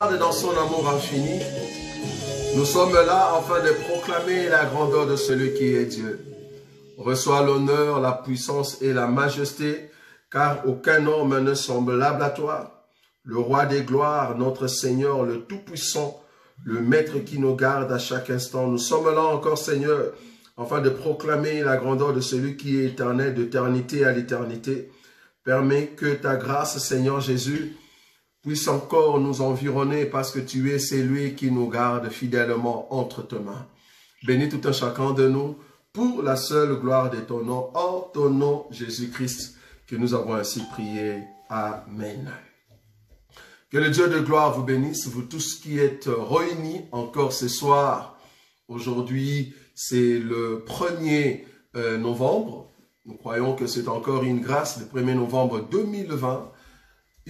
Dans son amour infini, nous sommes là afin de proclamer la grandeur de celui qui est Dieu. Reçois l'honneur, la puissance et la majesté, car aucun homme ne semblable à toi. Le roi des gloires, notre Seigneur, le Tout-Puissant, le Maître qui nous garde à chaque instant. Nous sommes là encore, Seigneur, afin de proclamer la grandeur de celui qui est éternel, d'éternité à l'éternité. Permets que ta grâce, Seigneur Jésus, puisse encore nous environner parce que tu es celui qui nous garde fidèlement entre tes mains. Bénis tout un chacun de nous pour la seule gloire de ton nom, en ton nom Jésus-Christ, que nous avons ainsi prié. Amen. Que le Dieu de gloire vous bénisse, vous tous qui êtes réunis encore ce soir. Aujourd'hui, c'est le 1er novembre. Nous croyons que c'est encore une grâce, le 1er novembre 2020.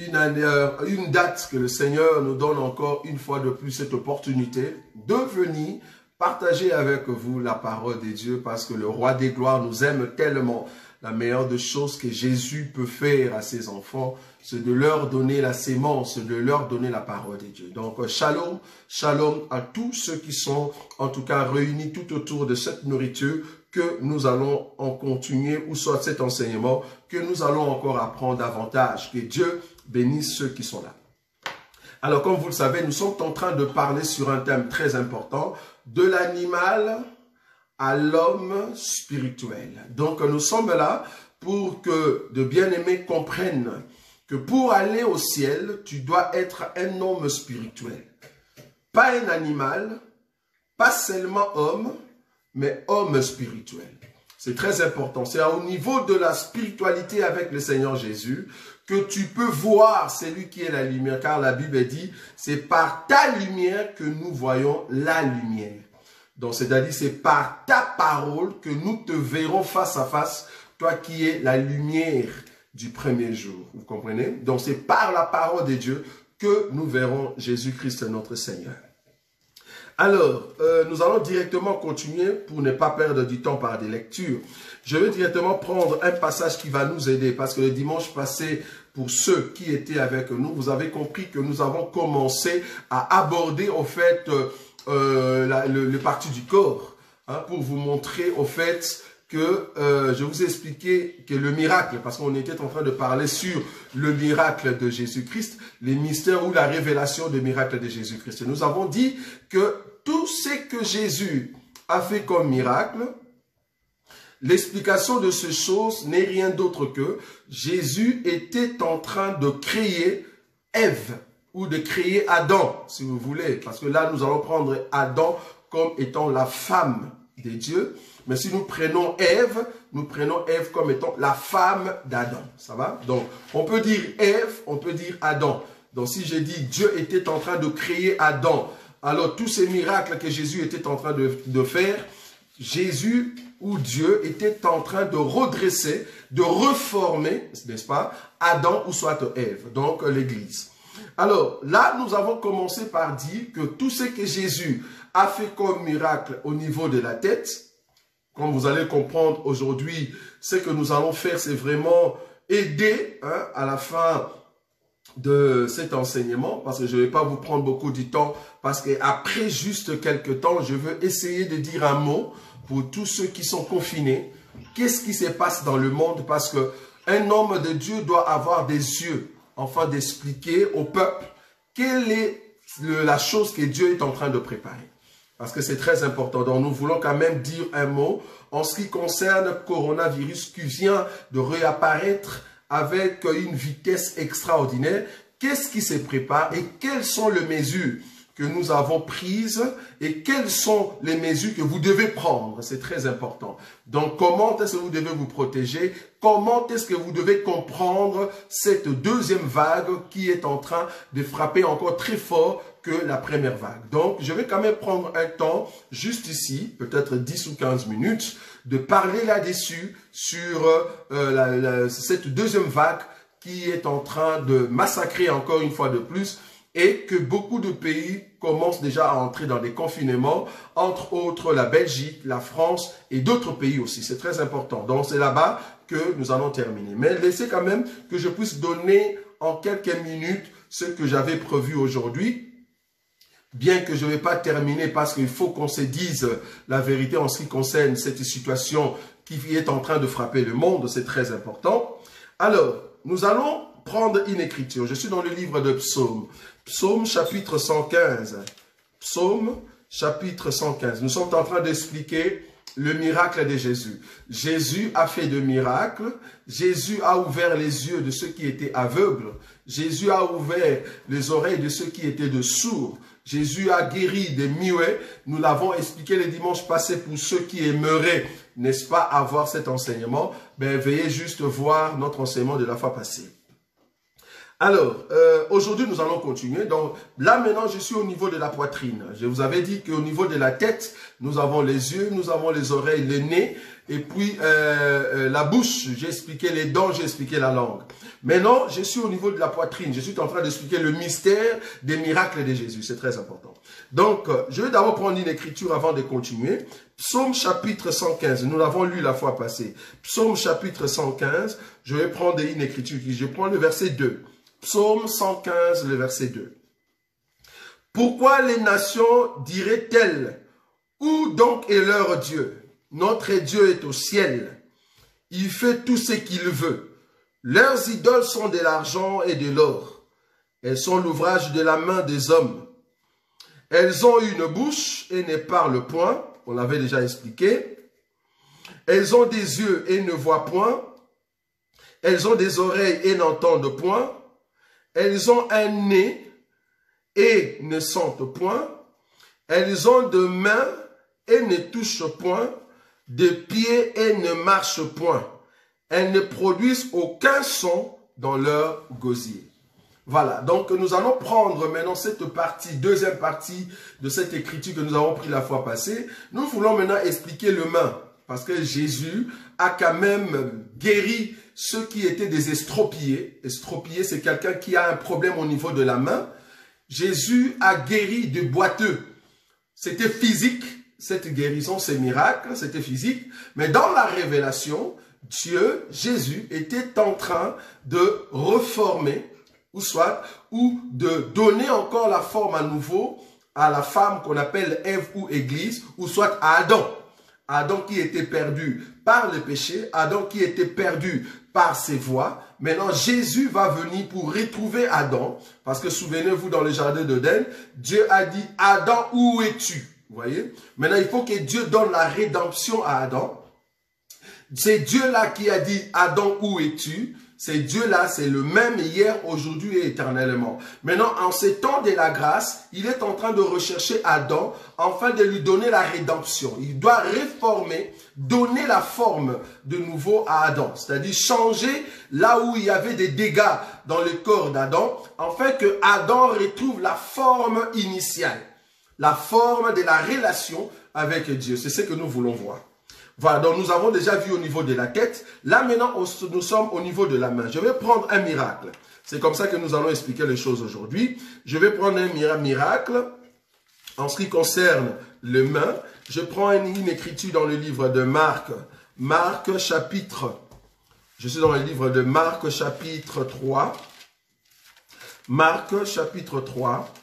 Une date que le Seigneur nous donne encore une fois de plus cette opportunité de venir partager avec vous la parole de Dieu parce que le roi des gloires nous aime tellement. La meilleure des choses que Jésus peut faire à ses enfants, c'est de leur donner la sémence, de leur donner la parole de Dieu. Donc, shalom, shalom à tous ceux qui sont en tout cas réunis tout autour de cette nourriture que nous allons en continuer, ou soit cet enseignement, que nous allons encore apprendre davantage. Que Dieu bénisse ceux qui sont là. Alors, comme vous le savez, nous sommes en train de parler sur un thème très important, de l'animal à l'homme spirituel. Donc, nous sommes là pour que de bien-aimés comprennent que pour aller au ciel, tu dois être un homme spirituel. Pas un animal, pas seulement homme, mais homme spirituel. C'est très important. C'est au niveau de la spiritualité avec le Seigneur Jésus que tu peux voir celui qui est la lumière. Car la Bible dit, c'est par ta lumière que nous voyons la lumière. Donc, c'est-à-dire, c'est par ta parole que nous te verrons face à face, toi qui es la lumière du premier jour. Vous comprenez? Donc, c'est par la parole de Dieu que nous verrons Jésus-Christ notre Seigneur. Alors, nous allons directement continuer pour ne pas perdre du temps par des lectures. Je vais directement prendre un passage qui va nous aider parce que le dimanche passé, pour ceux qui étaient avec nous, vous avez compris que nous avons commencé à aborder au fait le parti du corps, hein, pour vous montrer au fait que je vous ai expliqué que le miracle, parce qu'on était en train de parler sur le miracle de Jésus-Christ, les mystères ou la révélation des miracles de Jésus-Christ. Nous avons dit que tout ce que Jésus a fait comme miracle, l'explication de ces choses n'est rien d'autre que Jésus était en train de créer Ève ou de créer Adam, si vous voulez. Parce que là, nous allons prendre Adam comme étant la femme de Dieu. Mais si nous prenons Ève comme étant la femme d'Adam. Ça va? Donc, on peut dire Ève, on peut dire Adam. Donc, si j'ai dit Dieu était en train de créer Adam, alors tous ces miracles que Jésus était en train de faire, Jésus ou Dieu était en train de redresser, de reformer, n'est-ce pas, Adam ou soit Ève, donc l'Église. Alors, là, nous avons commencé par dire que tout ce que Jésus a fait comme miracle au niveau de la tête, comme vous allez comprendre aujourd'hui, ce que nous allons faire, c'est vraiment aider à la fin de cet enseignement, parce que je ne vais pas vous prendre beaucoup de temps, parce qu'après juste quelques temps, je veux essayer de dire un mot pour tous ceux qui sont confinés. Qu'est-ce qui se passe dans le monde? Parce qu'un homme de Dieu doit avoir des yeux, afin d'expliquer au peuple quelle est la chose que Dieu est en train de préparer. Parce que c'est très important. Donc nous voulons quand même dire un mot en ce qui concerne le coronavirus qui vient de réapparaître avec une vitesse extraordinaire. Qu'est-ce qui se prépare et quelles sont les mesures que nous avons prises et quelles sont les mesures que vous devez prendre? C'est très important. Donc, comment est-ce que vous devez vous protéger? Comment est-ce que vous devez comprendre cette deuxième vague qui est en train de frapper encore très fort que la première vague? Donc, je vais quand même prendre un temps, juste ici, peut-être 10 ou 15 minutes, de parler là-dessus sur cette deuxième vague qui est en train de massacrer encore une fois de plus et que beaucoup de pays commencent déjà à entrer dans des confinements, entre autres la Belgique, la France et d'autres pays aussi. C'est très important. Donc, c'est là-bas que nous allons terminer. Mais laissez quand même que je puisse donner en quelques minutes ce que j'avais prévu aujourd'hui. bien que je ne vais pas terminer parce qu'il faut qu'on se dise la vérité en ce qui concerne cette situation qui est en train de frapper le monde, c'est très important. Alors, nous allons prendre une écriture. Je suis dans le livre de Psaume. Psaume chapitre 115. Psaume chapitre 115. Nous sommes en train d'expliquer le miracle de Jésus. Jésus a fait de miracles. Jésus a ouvert les yeux de ceux qui étaient aveugles. Jésus a ouvert les oreilles de ceux qui étaient de sourds. Jésus a guéri des muets. Nous l'avons expliqué le dimanche passé pour ceux qui aimeraient, n'est-ce pas, avoir cet enseignement. Ben, veuillez juste voir notre enseignement de la fois passée. Alors, aujourd'hui, nous allons continuer. Donc, là, maintenant, je suis au niveau de la poitrine. Je vous avais dit qu'au niveau de la tête, nous avons les yeux, nous avons les oreilles, le nez, et puis la bouche. J'ai expliqué les dents, j'ai expliqué la langue. Maintenant, je suis au niveau de la poitrine. Je suis en train d'expliquer le mystère des miracles de Jésus. C'est très important. Donc, je vais d'abord prendre une écriture avant de continuer. Psaume chapitre 115. Nous l'avons lu la fois passée. Psaume chapitre 115. Je vais prendre une écriture. Je prends le verset 2. Psaume 115, le verset 2. Pourquoi les nations diraient-elles, où donc est leur Dieu? Notre Dieu est au ciel. Il fait tout ce qu'il veut. Leurs idoles sont de l'argent et de l'or. Elles sont l'ouvrage de la main des hommes. Elles ont une bouche et ne parlent point. On l'avait déjà expliqué. Elles ont des yeux et ne voient point. Elles ont des oreilles et n'entendent point. Elles ont un nez et ne sentent point. Elles ont de mains et ne touchent point. De pieds et ne marchent point. Elles ne produisent aucun son dans leur gosier. Voilà, donc nous allons prendre maintenant cette partie, deuxième partie de cette écriture que nous avons pris la fois passée. Nous voulons maintenant expliquer le main, parce que Jésus a quand même guéri ceux qui étaient des estropiés. Estropié, c'est quelqu'un qui a un problème au niveau de la main. Jésus a guéri des boiteux. C'était physique, cette guérison, ces miracles, c'était physique. Mais dans la révélation, Dieu, Jésus, était en train de reformer, ou de donner encore la forme à nouveau à la femme qu'on appelle Ève ou Église, ou soit à Adam. Adam qui était perdu par le péché, Adam qui était perdu par ses voies. Maintenant, Jésus va venir pour retrouver Adam. Parce que souvenez-vous, dans le jardin d'Éden, Dieu a dit, Adam, où es-tu? Vous voyez? Maintenant, il faut que Dieu donne la rédemption à Adam. C'est Dieu-là qui a dit, Adam, où es-tu? C'est Dieu-là, c'est le même hier, aujourd'hui et éternellement. Maintenant, en ces temps de la grâce, il est en train de rechercher Adam afin de lui donner la rédemption. Il doit réformer, donner la forme de nouveau à Adam. C'est-à-dire changer là où il y avait des dégâts dans le corps d'Adam, afin que Adam retrouve la forme initiale, la forme de la relation avec Dieu. C'est ce que nous voulons voir. Voilà, donc nous avons déjà vu au niveau de la tête. Là, maintenant, nous sommes au niveau de la main. Je vais prendre un miracle. C'est comme ça que nous allons expliquer les choses aujourd'hui. Je vais prendre un miracle en ce qui concerne les mains. Je prends une écriture dans le livre de Marc. Marc chapitre. Je suis dans le livre de Marc chapitre 3. Marc chapitre 3.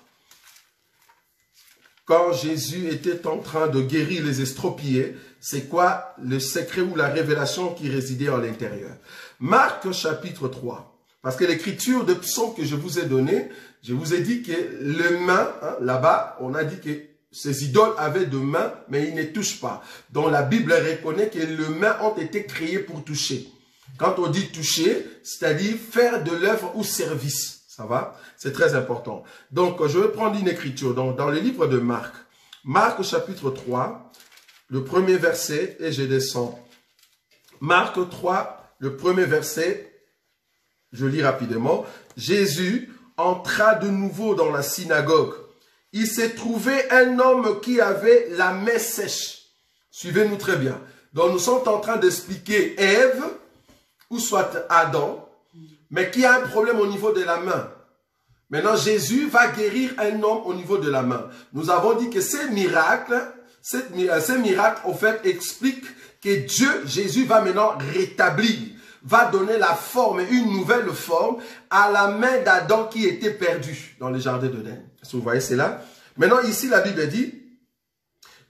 Quand Jésus était en train de guérir les estropiés, c'est quoi le secret ou la révélation qui résidait à l'intérieur? Marc chapitre 3. Parce que l'écriture de psaume que je vous ai donnée, je vous ai dit que les mains, hein, là-bas, on a dit que ces idoles avaient de mains, mais ils ne touchent pas. Donc la Bible reconnaît que les mains ont été créées pour toucher. Quand on dit toucher, c'est-à-dire faire de l'œuvre ou service. Ça va? C'est très important. Donc, je vais prendre une écriture dans le livre de Marc. Marc chapitre 3, le premier verset, et je descends. Marc 3, le premier verset, je lis rapidement. Jésus entra de nouveau dans la synagogue. Il s'est trouvé un homme qui avait la main sèche. Suivez-nous très bien. Donc, nous sommes en train d'expliquer Ève, ou soit Adam, mais qui a un problème au niveau de la main. Maintenant, Jésus va guérir un homme au niveau de la main. Nous avons dit que ces miracles, en fait, expliquent que Dieu, Jésus, va maintenant rétablir, va donner la forme, une nouvelle forme à la main d'Adam qui était perdue dans le jardin d'Éden. Est-ce que vous voyez cela? Maintenant, ici, la Bible dit,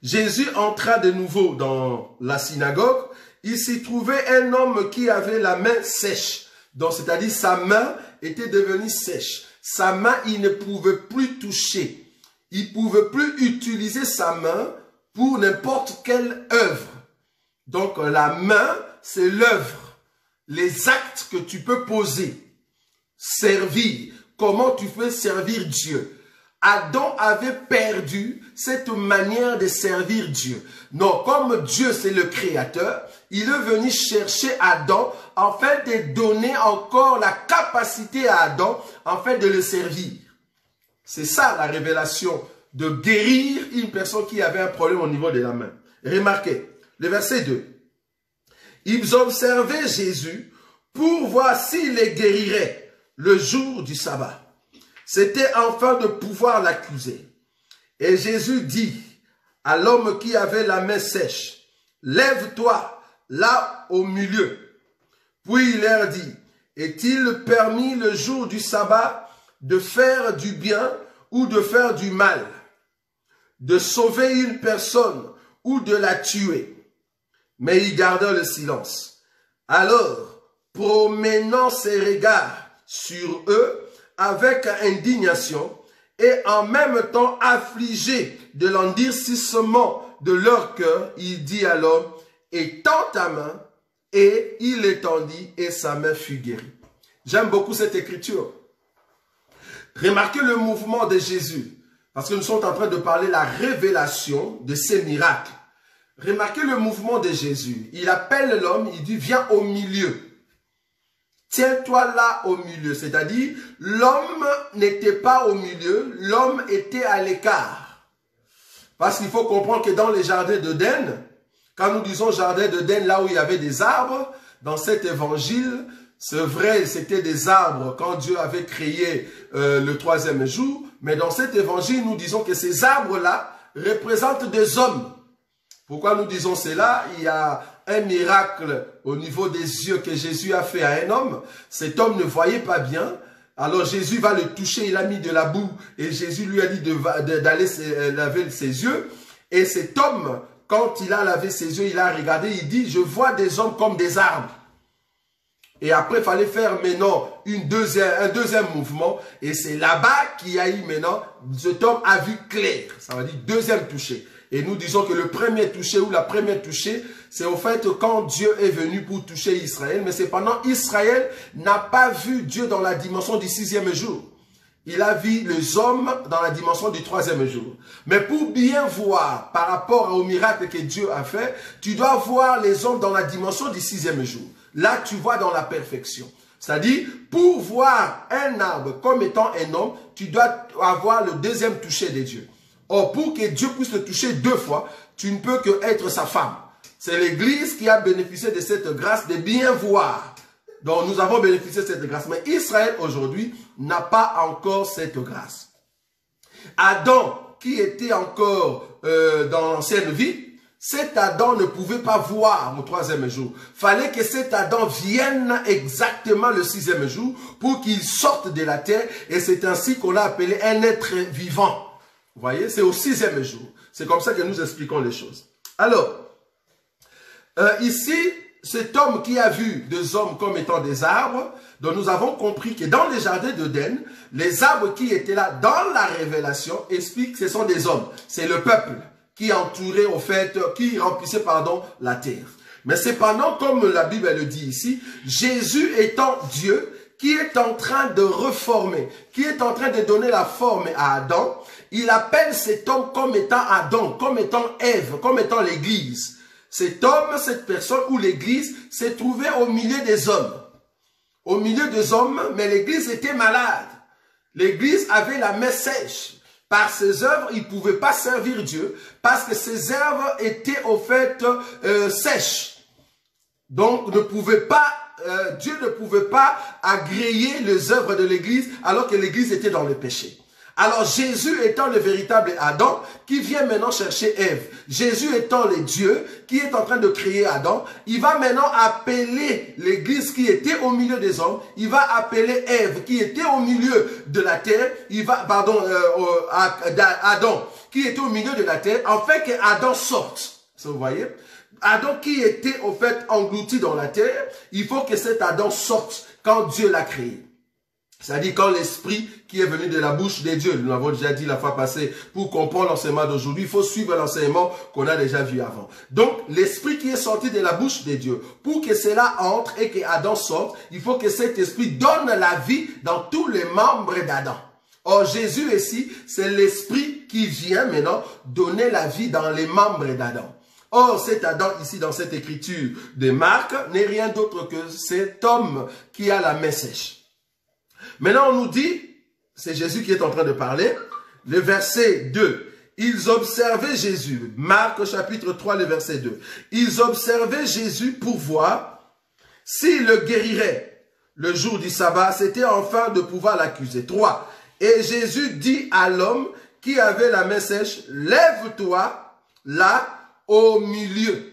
Jésus entra de nouveau dans la synagogue. Il s'y trouvait un homme qui avait la main sèche. Donc, c'est-à-dire, sa main était devenue sèche. Sa main, il ne pouvait plus toucher. Il ne pouvait plus utiliser sa main pour n'importe quelle œuvre. Donc, la main, c'est l'œuvre. Les actes que tu peux poser. Servir. Comment tu peux servir Dieu. Adam avait perdu cette manière de servir Dieu. Non, comme Dieu c'est le créateur, il est venu chercher Adam afin de donner encore la capacité à Adam afin de le servir. C'est ça la révélation, de guérir une personne qui avait un problème au niveau de la main. Remarquez, le verset 2. Ils observaient Jésus pour voir s'il les guérirait le jour du sabbat. C'était afin de pouvoir l'accuser. Et Jésus dit à l'homme qui avait la main sèche, « Lève-toi là au milieu. » Puis il leur dit, « Est-il permis le jour du sabbat de faire du bien ou de faire du mal, de sauver une personne ou de la tuer? » Mais il garda le silence. Alors, promenant ses regards sur eux, avec indignation et en même temps affligé de l'endurcissement de leur cœur, il dit à l'homme, étends ta main, et il l'étendit et sa main fut guérie. J'aime beaucoup cette écriture. Remarquez le mouvement de Jésus, parce que nous sommes en train de parler de la révélation de ces miracles. Remarquez le mouvement de Jésus. Il appelle l'homme, il dit, viens au milieu. Tiens-toi là au milieu, c'est-à-dire l'homme n'était pas au milieu, l'homme était à l'écart. Parce qu'il faut comprendre que dans les jardins d'Éden, quand nous disons jardin d'Éden, là où il y avait des arbres, dans cet évangile, c'est vrai, c'était des arbres quand Dieu avait créé le troisième jour, mais dans cet évangile, nous disons que ces arbres-là représentent des hommes. Pourquoi nous disons cela? Il y a un miracle au niveau des yeux que Jésus a fait à un homme. Cet homme ne voyait pas bien. Alors Jésus va le toucher, il a mis de la boue et Jésus lui a dit d'aller laver ses yeux. Et cet homme, quand il a lavé ses yeux, il a regardé, il dit, je vois des hommes comme des arbres. Et après, il fallait faire maintenant un deuxième mouvement. Et c'est là-bas qu'il y a eu maintenant, cet homme a vu clair. Ça veut dire deuxième toucher. Et nous disons que le premier toucher ou la première toucher, c'est au fait quand Dieu est venu pour toucher Israël. Mais cependant, Israël n'a pas vu Dieu dans la dimension du 6e jour. Il a vu les hommes dans la dimension du 3e jour. Mais pour bien voir par rapport au miracle que Dieu a fait, tu dois voir les hommes dans la dimension du 6e jour. Là, tu vois dans la perfection. C'est-à-dire, pour voir un arbre comme étant un homme, tu dois avoir le deuxième toucher de Dieu. Or, pour que Dieu puisse le toucher 2 fois, tu ne peux que être sa femme. C'est l'Église qui a bénéficié de cette grâce de bien voir. Donc, nous avons bénéficié de cette grâce. Mais Israël, aujourd'hui, n'a pas encore cette grâce. Adam, qui était encore dans l'ancienne vie, cet Adam ne pouvait pas voir au 3e jour. Fallait que cet Adam vienne exactement le 6e jour pour qu'il sorte de la terre. Et c'est ainsi qu'on l'a appelé un être vivant. Vous voyez, c'est au 6e jour. C'est comme ça que nous expliquons les choses. Alors, ici, cet homme qui a vu 2 hommes comme étant des arbres, dont nous avons compris que dans les jardins d'Éden, les arbres qui étaient là dans la révélation expliquent que ce sont des hommes. C'est le peuple qui entourait au fait, qui remplissait, pardon, la terre. Mais cependant, comme la Bible le dit ici, Jésus étant Dieu, qui est en train de reformer, qui est en train de donner la forme à Adam, il appelle cet homme comme étant Adam, comme étant Ève, comme étant l'Église. Cet homme, cette personne ou l'Église s'est trouvée au milieu des hommes. Au milieu des hommes, mais l'Église était malade. L'Église avait la main sèche. Par ses œuvres, il ne pouvait pas servir Dieu parce que ses œuvres étaient au fait sèches. Donc, Dieu ne pouvait pas agréer les œuvres de l'Église alors que l'Église était dans le péché. Alors Jésus étant le véritable Adam, qui vient maintenant chercher Ève. Jésus étant le Dieu, qui est en train de créer Adam, il va maintenant appeler l'église qui était au milieu des hommes, il va appeler Ève qui était au milieu de la terre, Adam qui était au milieu de la terre, en fait que Adam sorte. Vous voyez? Adam qui était au fait englouti dans la terre, il faut que cet Adam sorte quand Dieu l'a créé. C'est-à-dire quand l'esprit qui est venu de la bouche des dieux, nous l'avons déjà dit la fois passée, pour comprendre l'enseignement d'aujourd'hui, il faut suivre l'enseignement qu'on a déjà vu avant. Donc, l'esprit qui est sorti de la bouche des dieux, pour que cela entre et que Adam sorte, il faut que cet esprit donne la vie dans tous les membres d'Adam. Or, Jésus ici, c'est l'esprit qui vient maintenant donner la vie dans les membres d'Adam. Or, cet Adam ici dans cette écriture de Marc n'est rien d'autre que cet homme qui a la main sèche. Maintenant, on nous dit, c'est Jésus qui est en train de parler, le verset 2. Ils observaient Jésus. Marc chapitre 3, le verset 2. Ils observaient Jésus pour voir s'il le guérirait. Le jour du sabbat, c'était enfin de pouvoir l'accuser. 3. Et Jésus dit à l'homme qui avait la main sèche, lève-toi là au milieu.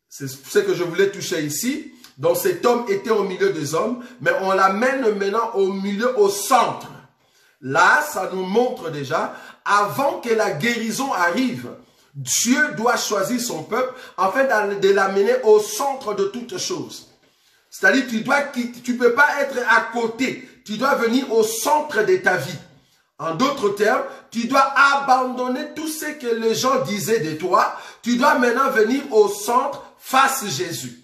C'est ce que je voulais toucher ici. Donc cet homme était au milieu des hommes, mais on l'amène maintenant au milieu, au centre. Là, ça nous montre déjà, avant que la guérison arrive, Dieu doit choisir son peuple afin de l'amener au centre de toutes choses. C'est-à-dire, tu ne peux pas être à côté, tu dois venir au centre de ta vie. En d'autres termes, tu dois abandonner tout ce que les gens disaient de toi, tu dois maintenant venir au centre face Jésus.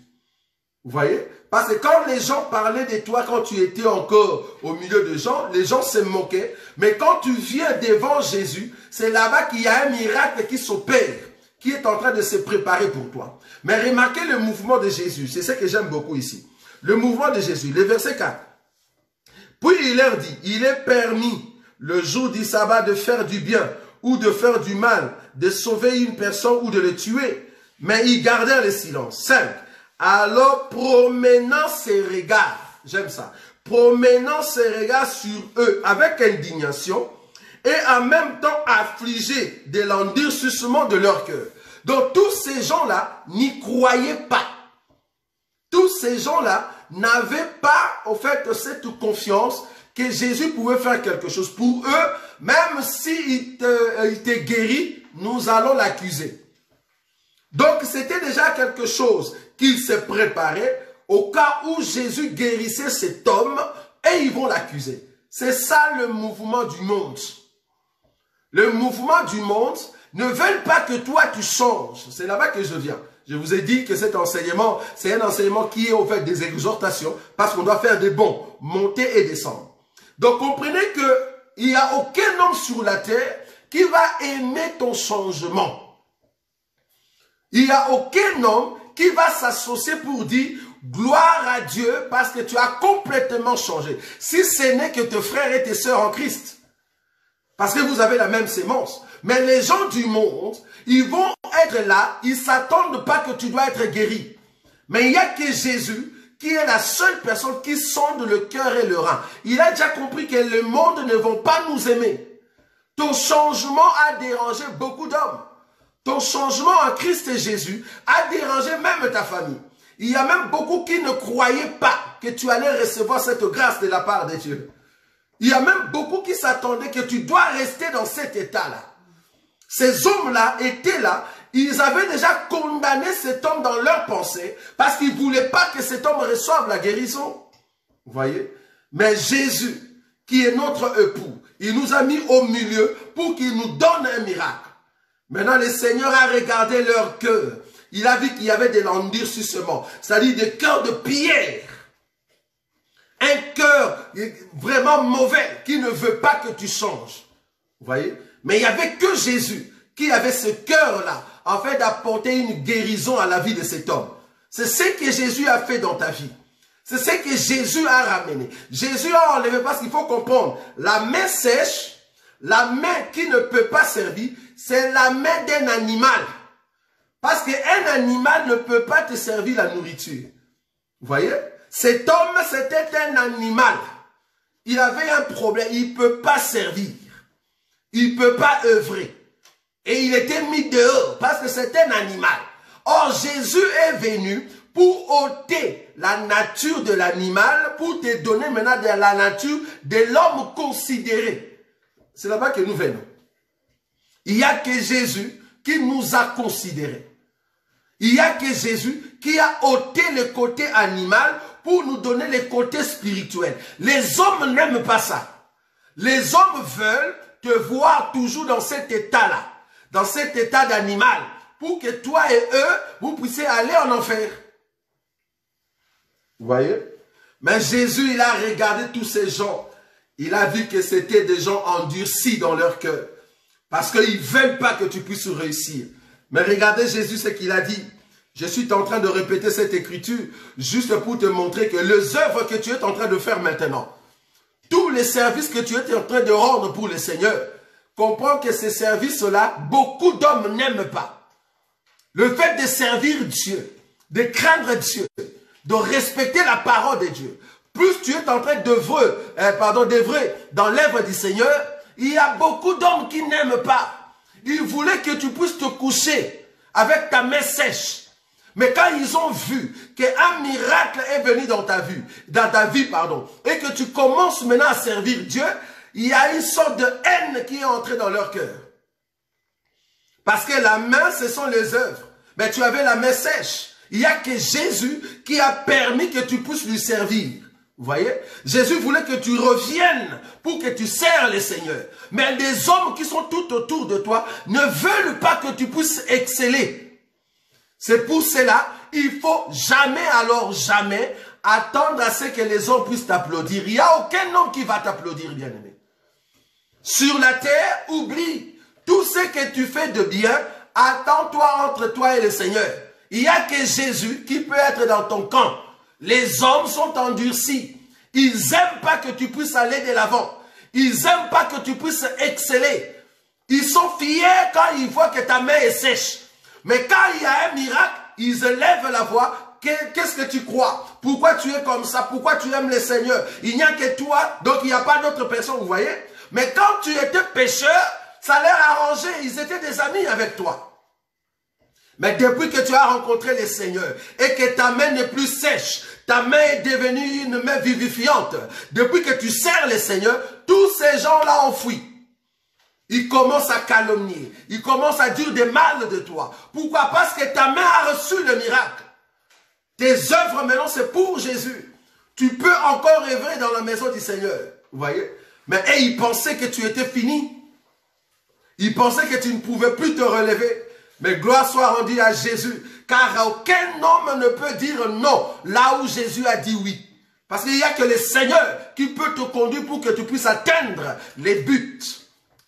Vous voyez? Parce que quand les gens parlaient de toi, quand tu étais encore au milieu de gens, les gens se moquaient. Mais quand tu viens devant Jésus, c'est là-bas qu'il y a un miracle qui s'opère, qui est en train de se préparer pour toi. Mais remarquez le mouvement de Jésus. C'est ce que j'aime beaucoup ici. Le mouvement de Jésus, le verset 4. Puis il leur dit, il est permis le jour du sabbat de faire du bien ou de faire du mal, de sauver une personne ou de le tuer. Mais ils gardèrent le silence. 5. Alors, promenant ses regards, j'aime ça, promenant ses regards sur eux avec indignation et en même temps affligés de l'endurcissement de leur cœur. Donc, tous ces gens-là n'y croyaient pas. Tous ces gens-là n'avaient pas, au fait, cette confiance que Jésus pouvait faire quelque chose. Pour eux, même s'il te guérit, nous allons l'accuser. Donc, c'était déjà quelque chose qu'il s'est préparé au cas où Jésus guérissait cet homme et ils vont l'accuser. C'est ça le mouvement du monde. Le mouvement du monde ne veut pas que toi tu changes. C'est là-bas que je viens. Je vous ai dit que cet enseignement, c'est un enseignement qui est au fait des exhortations parce qu'on doit faire des bons, monter et descendre. Donc comprenez qu'il n'y a aucun homme sur la terre qui va aimer ton changement. Il n'y a aucun homme qui va s'associer pour dire gloire à Dieu parce que tu as complètement changé. Si ce n'est que tes frères et tes sœurs en Christ. Parce que vous avez la même sémence. Mais les gens du monde, ils vont être là, ils ne s'attendent pas que tu dois être guéri. Mais il n'y a que Jésus qui est la seule personne qui sonde le cœur et le rein. Il a déjà compris que le monde ne va pas nous aimer. Ton changement a dérangé beaucoup d'hommes. Ton changement en Christ et Jésus a dérangé même ta famille. Il y a même beaucoup qui ne croyaient pas que tu allais recevoir cette grâce de la part de Dieu. Il y a même beaucoup qui s'attendaient que tu dois rester dans cet état-là. Ces hommes-là étaient là, ils avaient déjà condamné cet homme dans leur pensée parce qu'ils ne voulaient pas que cet homme reçoive la guérison. Vous voyez? Mais Jésus, qui est notre époux, il nous a mis au milieu pour qu'il nous donne un miracle. Maintenant, le Seigneur a regardé leur cœur. Il a vu qu'il y avait de l'endurcissement, c'est-à-dire des cœurs de pierre. Un cœur vraiment mauvais qui ne veut pas que tu changes. Vous voyez? Mais il n'y avait que Jésus qui avait ce cœur-là, en fait d'apporter une guérison à la vie de cet homme. C'est ce que Jésus a fait dans ta vie. C'est ce que Jésus a ramené. Jésus a enlevé, parce qu'il faut comprendre, la main sèche, la main qui ne peut pas servir, c'est la main d'un animal. Parce qu'un animal ne peut pas te servir la nourriture. Vous voyez? Cet homme, c'était un animal. Il avait un problème, il ne peut pas servir. Il ne peut pas œuvrer. Et il était mis dehors parce que c'est un animal. Or, Jésus est venu pour ôter la nature de l'animal, pour te donner maintenant de la nature de l'homme considéré. C'est là-bas que nous venons. Il n'y a que Jésus qui nous a considérés. Il n'y a que Jésus qui a ôté le côté animal pour nous donner le côté spirituel. Les hommes n'aiment pas ça. Les hommes veulent te voir toujours dans cet état-là, dans cet état d'animal, pour que toi et eux, vous puissiez aller en enfer. Vous voyez? Mais Jésus, il a regardé tous ces gens. Il a vu que c'était des gens endurcis dans leur cœur. Parce qu'ils ne veulent pas que tu puisses réussir. Mais regardez Jésus, ce qu'il a dit. Je suis en train de répéter cette écriture juste pour te montrer que les œuvres que tu es en train de faire maintenant, tous les services que tu es en train de rendre pour le Seigneur, comprends que ces services-là, beaucoup d'hommes n'aiment pas. Le fait de servir Dieu, de craindre Dieu, de respecter la parole de Dieu, plus tu es en train d'œuvrer dans l'œuvre du Seigneur, il y a beaucoup d'hommes qui n'aiment pas. Ils voulaient que tu puisses te coucher avec ta main sèche. Mais quand ils ont vu qu'un miracle est venu dans ta vie, et que tu commences maintenant à servir Dieu, il y a une sorte de haine qui est entrée dans leur cœur. Parce que la main, ce sont les œuvres. Mais tu avais la main sèche. Il n'y a que Jésus qui a permis que tu puisses lui servir. Vous voyez? Jésus voulait que tu reviennes pour que tu sers le Seigneur. Mais les hommes qui sont tout autour de toi ne veulent pas que tu puisses exceller. C'est pour cela, il faut jamais, alors jamais, attendre à ce que les hommes puissent t'applaudir. Il n'y a aucun homme qui va t'applaudir, bien-aimé. Sur la terre, oublie tout ce que tu fais de bien. Attends-toi entre toi et le Seigneur. Il n'y a que Jésus qui peut être dans ton camp. Les hommes sont endurcis. Ils n'aiment pas que tu puisses aller de l'avant. Ils n'aiment pas que tu puisses exceller. Ils sont fiers quand ils voient que ta main est sèche. Mais quand il y a un miracle, ils élèvent la voix. Qu'est-ce que tu crois? Pourquoi tu es comme ça? Pourquoi tu aimes le Seigneur? Il n'y a que toi, donc il n'y a pas d'autre personne, vous voyez? Mais quand tu étais pécheur, ça leur arrangeait. Ils étaient des amis avec toi. Mais depuis que tu as rencontré le Seigneur et que ta main n'est plus sèche, ta main est devenue une main vivifiante, depuis que tu sers le Seigneur, tous ces gens-là ont fui. Ils commencent à calomnier, ils commencent à dire des mal de toi. Pourquoi? Parce que ta main a reçu le miracle. Tes œuvres maintenant, c'est pour Jésus. Tu peux encore œuvrer dans la maison du Seigneur. Vous voyez? Mais ils pensaient que tu étais fini. Ils pensaient que tu ne pouvais plus te relever. Mais gloire soit rendue à Jésus, car aucun homme ne peut dire non là où Jésus a dit oui. Parce qu'il n'y a que le Seigneur qui peut te conduire pour que tu puisses atteindre les buts.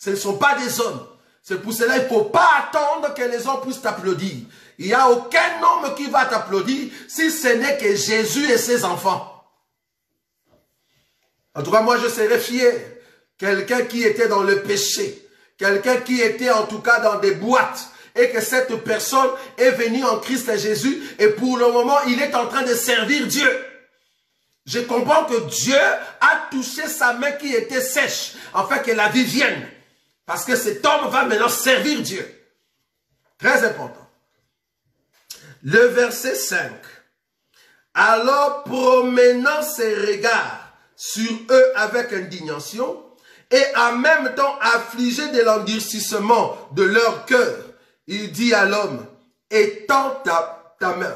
Ce ne sont pas des hommes. C'est pour cela qu'il ne faut pas attendre que les hommes puissent t'applaudir. Il n'y a aucun homme qui va t'applaudir si ce n'est que Jésus et ses enfants. En tout cas, moi je serais fier. Quelqu'un qui était dans le péché, quelqu'un qui était en tout cas dans des boîtes, et que cette personne est venue en Christ Jésus et pour le moment, il est en train de servir Dieu. Je comprends que Dieu a touché sa main qui était sèche, afin que la vie vienne. Parce que cet homme va maintenant servir Dieu. Très important. Le verset 5. Alors, promenant ses regards sur eux avec indignation, et en même temps affligé de l'endurcissement de leur cœur, il dit à l'homme, étends ta main.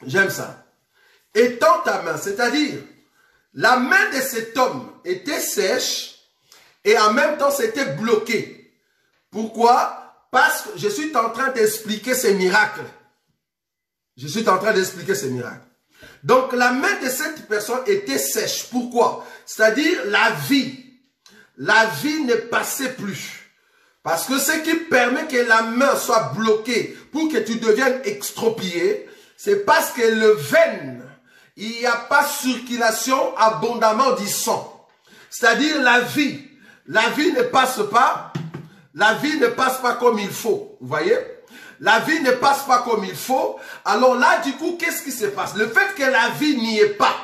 J'aime ça. Étends ta main, c'est-à-dire, la main de cet homme était sèche et en même temps c'était bloqué. Pourquoi? Parce que je suis en train d'expliquer ces miracles. Je suis en train d'expliquer ces miracles. Donc la main de cette personne était sèche. Pourquoi? C'est-à-dire la vie ne passait plus. Parce que ce qui permet que la main soit bloquée pour que tu deviennes extropié, c'est parce que le veine, il n'y a pas circulation abondamment du sang. C'est-à-dire la vie ne passe pas, comme il faut. Vous voyez? La vie ne passe pas comme il faut. Alors là, du coup, qu'est-ce qui se passe? Le fait que la vie n'y est pas,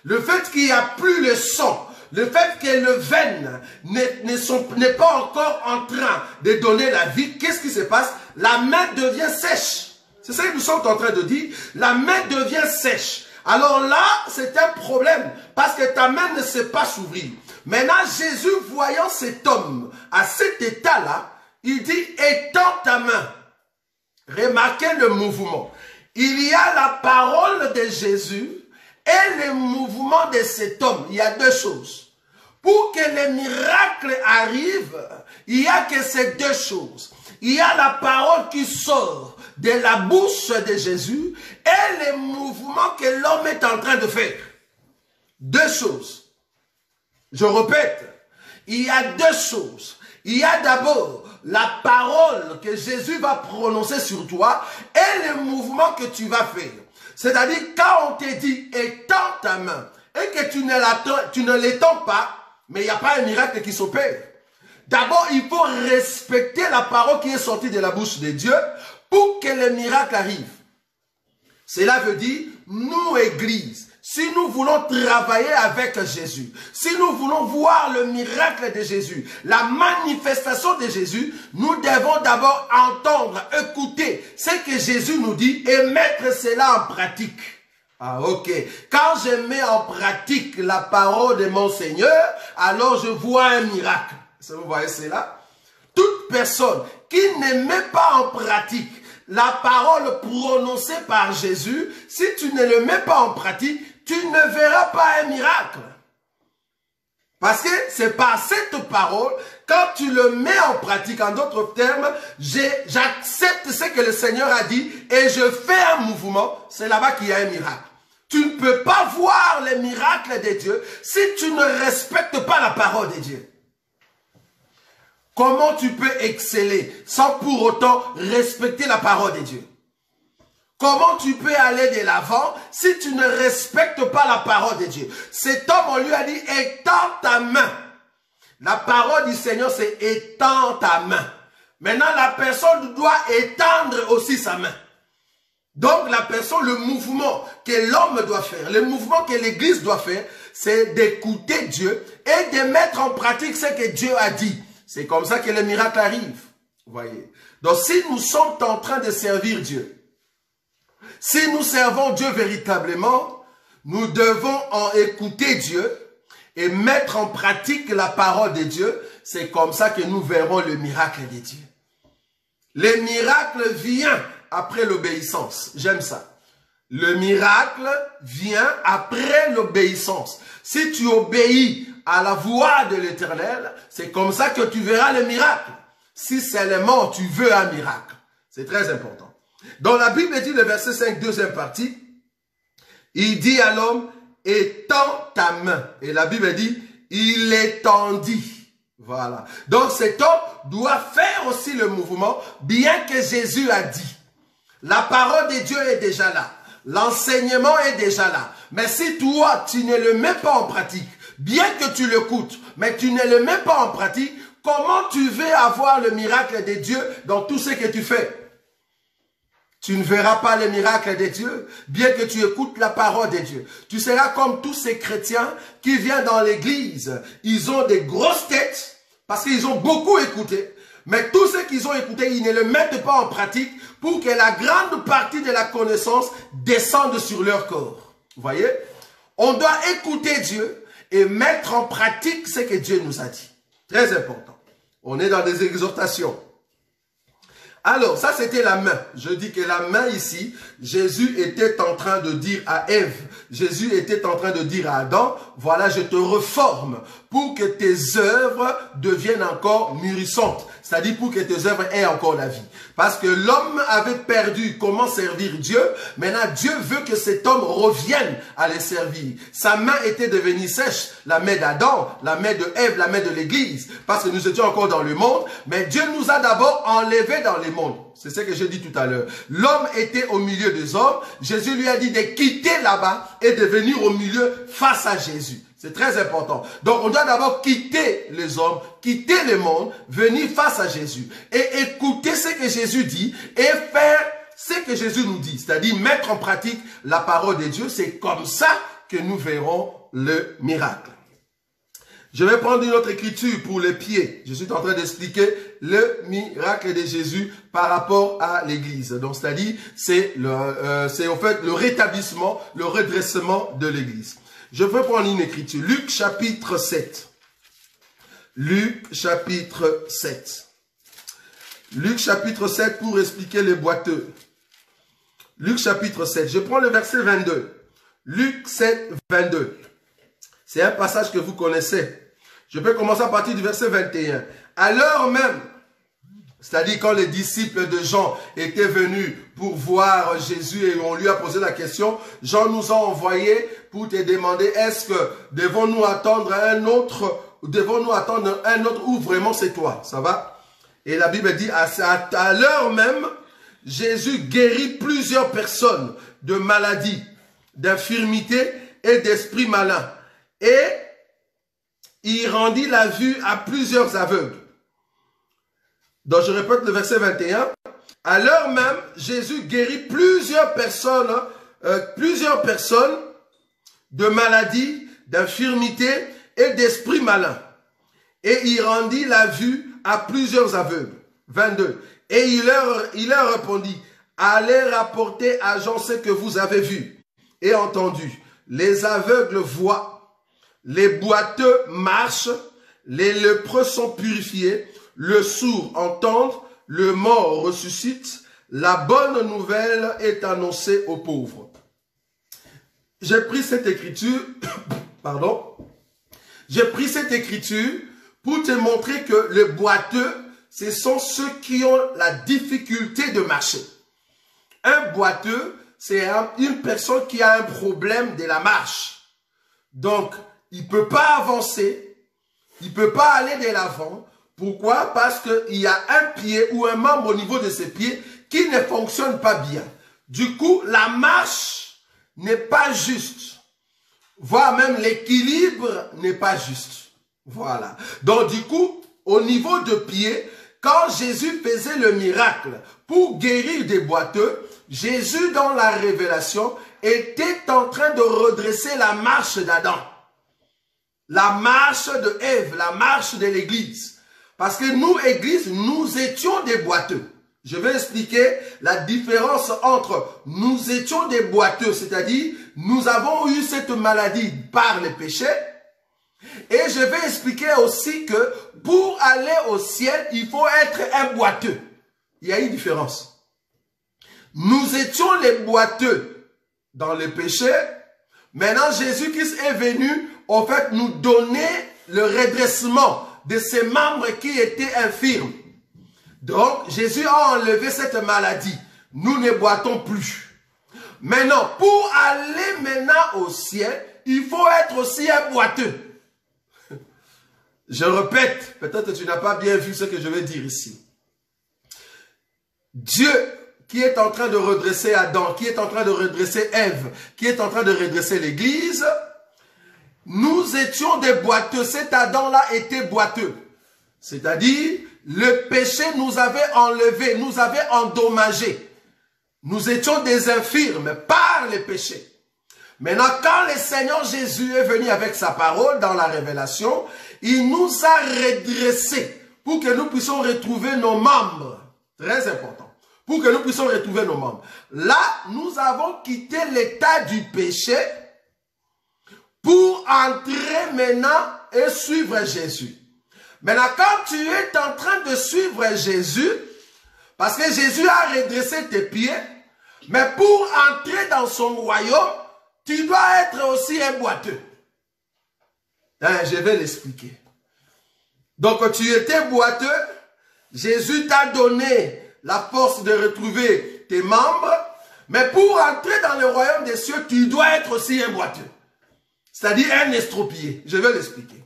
le fait qu'il n'y a plus le sang, le fait que le veine n'est pas encore en train de donner la vie, qu'est-ce qui se passe? La main devient sèche. C'est ça que nous sommes en train de dire. La main devient sèche. Alors là, c'est un problème parce que ta main ne sait pas s'ouvrir. Maintenant, Jésus, voyant cet homme à cet état-là, il dit, étends ta main. Remarquez le mouvement. Il y a la parole de Jésus et le mouvement de cet homme. Il y a deux choses. Pour que les miracles arrivent, il y a que ces deux choses. Il y a la parole qui sort de la bouche de Jésus et les mouvements que l'homme est en train de faire. Deux choses. Je répète, il y a deux choses. Il y a d'abord la parole que Jésus va prononcer sur toi et les mouvements que tu vas faire. C'est-à-dire, quand on te dit « étends ta main » et que tu ne l'étends pas, mais il n'y a pas un miracle qui s'opère. D'abord, il faut respecter la parole qui est sortie de la bouche de Dieu pour que le miracle arrive. Cela veut dire, nous, Église, si nous voulons travailler avec Jésus, si nous voulons voir le miracle de Jésus, la manifestation de Jésus, nous devons d'abord entendre, écouter ce que Jésus nous dit et mettre cela en pratique. Ah, ok. Quand je mets en pratique la parole de mon Seigneur, alors je vois un miracle. Vous voyez cela? Toute personne qui ne met pas en pratique la parole prononcée par Jésus, si tu ne le mets pas en pratique, tu ne verras pas un miracle. Parce que c'est par cette parole, quand tu le mets en pratique, en d'autres termes, j'accepte ce que le Seigneur a dit et je fais un mouvement, c'est là-bas qu'il y a un miracle. Tu ne peux pas voir les miracles de Dieu si tu ne respectes pas la parole de Dieu. Comment tu peux exceller sans pour autant respecter la parole de Dieu? Comment tu peux aller de l'avant si tu ne respectes pas la parole de Dieu? Cet homme, on lui a dit, étends ta main. La parole du Seigneur, c'est étends ta main. Maintenant, la personne doit étendre aussi sa main. Donc, la personne, le mouvement que l'homme doit faire, le mouvement que l'Église doit faire, c'est d'écouter Dieu et de mettre en pratique ce que Dieu a dit. C'est comme ça que le miracle arrive. Vous voyez. Donc, si nous sommes en train de servir Dieu, si nous servons Dieu véritablement, nous devons en écouter Dieu et mettre en pratique la parole de Dieu. C'est comme ça que nous verrons le miracle de Dieu. Le miracle vient après l'obéissance. J'aime ça. Le miracle vient après l'obéissance. Si tu obéis à la voix de l'Éternel, c'est comme ça que tu verras le miracle. Si seulement tu veux un miracle. C'est très important. Dans la Bible dit le verset 5, deuxième partie, il dit à l'homme, étends ta main. Et la Bible dit, il étendit. Voilà. Donc cet homme doit faire aussi le mouvement, bien que Jésus a dit. La parole de Dieu est déjà là. L'enseignement est déjà là. Mais si toi, tu ne le mets pas en pratique, bien que tu l'écoutes, mais tu ne le mets pas en pratique, comment tu veux avoir le miracle de Dieu dans tout ce que tu fais? Tu ne verras pas le miracle de Dieu, bien que tu écoutes la parole de Dieu. Tu seras comme tous ces chrétiens qui viennent dans l'église. Ils ont des grosses têtes parce qu'ils ont beaucoup écouté. Mais tout ce qu'ils ont écouté, ils ne le mettent pas en pratique pour que la grande partie de la connaissance descende sur leur corps. Vous voyez? On doit écouter Dieu et mettre en pratique ce que Dieu nous a dit. Très important. On est dans des exhortations. Alors, ça c'était la main. Je dis que la main ici, Jésus était en train de dire à Ève, Jésus était en train de dire à Adam, voilà, je te reforme pour que tes œuvres deviennent encore mûrissantes. C'est-à-dire pour que tes œuvres aient encore la vie. Parce que l'homme avait perdu comment servir Dieu. Maintenant, Dieu veut que cet homme revienne à les servir. Sa main était devenue sèche. La main d'Adam, la main de Ève, la main de l'Église. Parce que nous étions encore dans le monde. Mais Dieu nous a d'abord enlevés dans le monde. C'est ce que j'ai dit tout à l'heure. L'homme était au milieu des hommes. Jésus lui a dit de quitter là-bas et de venir au milieu face à Jésus. C'est très important. Donc, on doit d'abord quitter les hommes, quitter le monde, venir face à Jésus et écouter ce que Jésus dit et faire ce que Jésus nous dit. C'est-à-dire mettre en pratique la parole de Dieu. C'est comme ça que nous verrons le miracle. Je vais prendre une autre écriture pour les pieds. Je suis en train d'expliquer le miracle de Jésus par rapport à l'église. Donc, c'est-à-dire, c'est en fait le rétablissement, le redressement de l'église. Je vais prendre une écriture. Luc chapitre 7. Luc chapitre 7. Luc chapitre 7 pour expliquer les boiteux. Luc chapitre 7. Je prends le verset 22. Luc 7, 22. C'est un passage que vous connaissez. Je peux commencer à partir du verset 21. À l'heure même, c'est-à-dire quand les disciples de Jean étaient venus pour voir Jésus et on lui a posé la question, Jean nous a envoyé pour te demander, est-ce que devons-nous attendre un autre ou vraiment c'est toi? Ça va? Et la Bible dit, à l'heure même, Jésus guérit plusieurs personnes de maladies, d'infirmités et d'esprits malins. Et il rendit la vue à plusieurs aveugles. Donc je répète le verset 21. À l'heure même, Jésus guérit plusieurs personnes de maladies, d'infirmités et d'esprits malins. Et il rendit la vue à plusieurs aveugles. 22. Et il leur répondit, allez rapporter à Jean ce que vous avez vu et entendu. Les aveugles voient, les boiteux marchent, les lépreux sont purifiés, le sourd entend, le mort ressuscite, la bonne nouvelle est annoncée aux pauvres. J'ai pris cette écriture, j'ai pris cette écriture pour te montrer que les boiteux, ce sont ceux qui ont la difficulté de marcher. Un boiteux, c'est une personne qui a un problème de la marche. Donc, il ne peut pas avancer, il ne peut pas aller de l'avant. Pourquoi? Parce qu'il y a un pied ou un membre au niveau de ses pieds qui ne fonctionne pas bien. Du coup, la marche n'est pas juste. Voire même l'équilibre n'est pas juste. Voilà. Donc, du coup, au niveau de pied, quand Jésus faisait le miracle pour guérir des boiteux, Jésus, dans la révélation, était en train de redresser la marche d'Adam. La marche de Ève, la marche de l'église. Parce que nous, église, nous étions des boiteux. Je vais expliquer la différence entre nous étions des boiteux, c'est-à-dire nous avons eu cette maladie par le péché. Et je vais expliquer aussi que pour aller au ciel, il faut être un boiteux. Il y a une différence. Nous étions les boiteux dans le péché. Maintenant, Jésus-Christ est venu, en fait, nous donner le redressement de ces membres qui étaient infirmes. Donc, Jésus a enlevé cette maladie. Nous ne boitons plus. Maintenant, pour aller maintenant au ciel, il faut être aussi un boiteux. Je répète, peut-être que tu n'as pas bien vu ce que je vais dire ici. Dieu qui est en train de redresser Adam, qui est en train de redresser Ève, qui est en train de redresser l'Église, nous étions des boiteux. Cet Adam-là était boiteux. C'est-à-dire, le péché nous avait enlevés, nous avait endommagés. Nous étions des infirmes par le péché. Maintenant, quand le Seigneur Jésus est venu avec sa parole dans la révélation, il nous a redressés pour que nous puissions retrouver nos membres. Très important. Pour que nous puissions retrouver nos membres. Là, nous avons quitté l'état du péché pour entrer maintenant et suivre Jésus. Maintenant, quand tu es en train de suivre Jésus, parce que Jésus a redressé tes pieds, mais pour entrer dans son royaume, tu dois être aussi un boiteux. Je vais l'expliquer. Donc, tu étais boiteux, Jésus t'a donné la force de retrouver tes membres, mais pour entrer dans le royaume des cieux, tu dois être aussi un boiteux. C'est-à-dire un estropié. Je vais l'expliquer.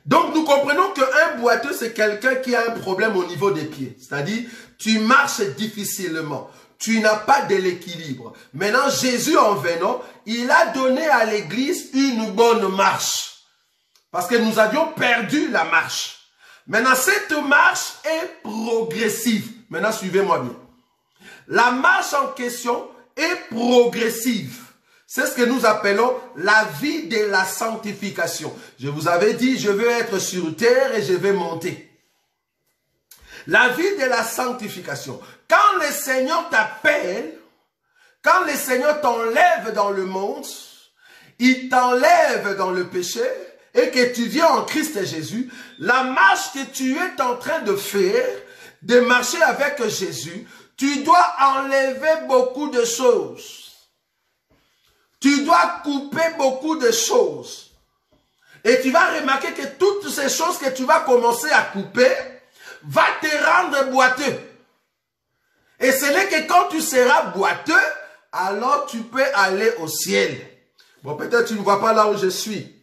Donc, nous comprenons qu'un boiteux, c'est quelqu'un qui a un problème au niveau des pieds. C'est-à-dire, tu marches difficilement. Tu n'as pas de l'équilibre. Maintenant, Jésus, en venant, il a donné à l'église une bonne marche. Parce que nous avions perdu la marche. Maintenant, cette marche est progressive. Maintenant, suivez-moi bien. La marche en question est progressive. C'est ce que nous appelons la vie de la sanctification. Je vous avais dit, je veux être sur terre et je vais monter. La vie de la sanctification. Quand le Seigneur t'appelle, quand le Seigneur t'enlève dans le monde, il t'enlève dans le péché et que tu viens en Christ Jésus, la marche que tu es en train de faire, de marcher avec Jésus, tu dois enlever beaucoup de choses. Tu dois couper beaucoup de choses. Et tu vas remarquer que toutes ces choses que tu vas commencer à couper va te rendre boiteux. Et ce n'est que quand tu seras boiteux, alors tu peux aller au ciel. Bon, peut-être tu ne vois pas là où je suis.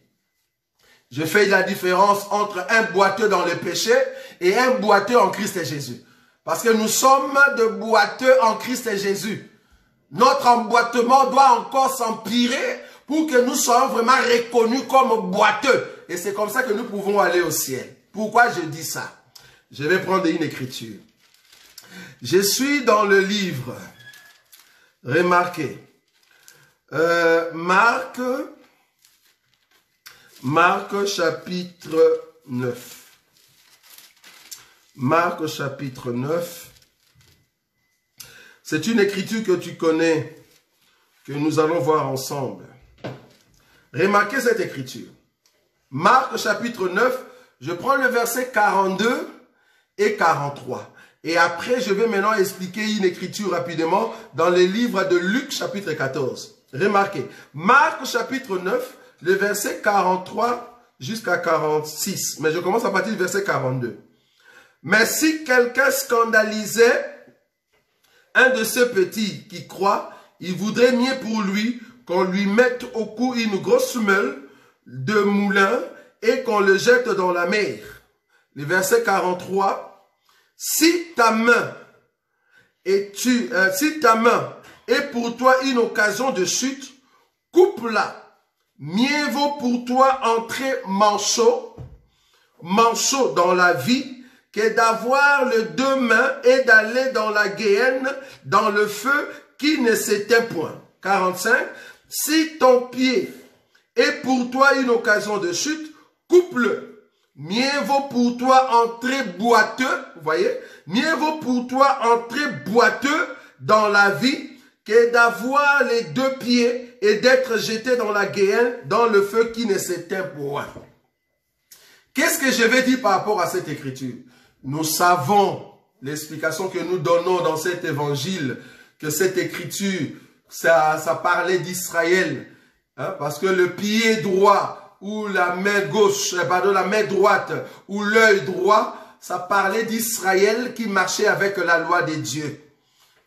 Je fais la différence entre un boiteux dans le péché et un boiteux en Christ Jésus. Parce que nous sommes de boiteux en Christ Jésus. Notre emboîtement doit encore s'empirer pour que nous soyons vraiment reconnus comme boiteux. Et c'est comme ça que nous pouvons aller au ciel. Pourquoi je dis ça? Je vais prendre une écriture. Je suis dans le livre, remarquez, Marc chapitre 9. Marc chapitre 9. C'est une écriture que tu connais, que nous allons voir ensemble. Remarquez cette écriture. Marc chapitre 9, je prends le verset 42 et 43. Et après, je vais maintenant expliquer une écriture rapidement dans les livres de Luc chapitre 14. Remarquez, Marc chapitre 9, le verset 43 jusqu'à 46. Mais je commence à partir du verset 42. Mais si quelqu'un scandalisait un de ceux petits qui croit, il voudrait mieux pour lui qu'on lui mette au cou une grosse meule de moulin et qu'on le jette dans la mer. Le verset 43. Si ta main est pour toi une occasion de chute, coupe-la. Mieux vaut pour toi entrer manchot dans la vie, que d'avoir les deux mains et d'aller dans la Guéhenne, dans le feu qui ne s'éteint point. 45. Si ton pied est pour toi une occasion de chute, coupe-le. Mieux vaut pour toi entrer boiteux, vous voyez, mieux vaut pour toi entrer boiteux dans la vie que d'avoir les deux pieds et d'être jeté dans la Guéhenne, dans le feu qui ne s'éteint point. Qu'est-ce que je vais dire par rapport à cette écriture? Nous savons l'explication que nous donnons dans cet évangile, que cette écriture, ça parlait d'Israël. Hein, parce que le pied droit ou la main gauche, pardon, la main droite ou l'œil droit, ça parlait d'Israël qui marchait avec la loi de Dieu.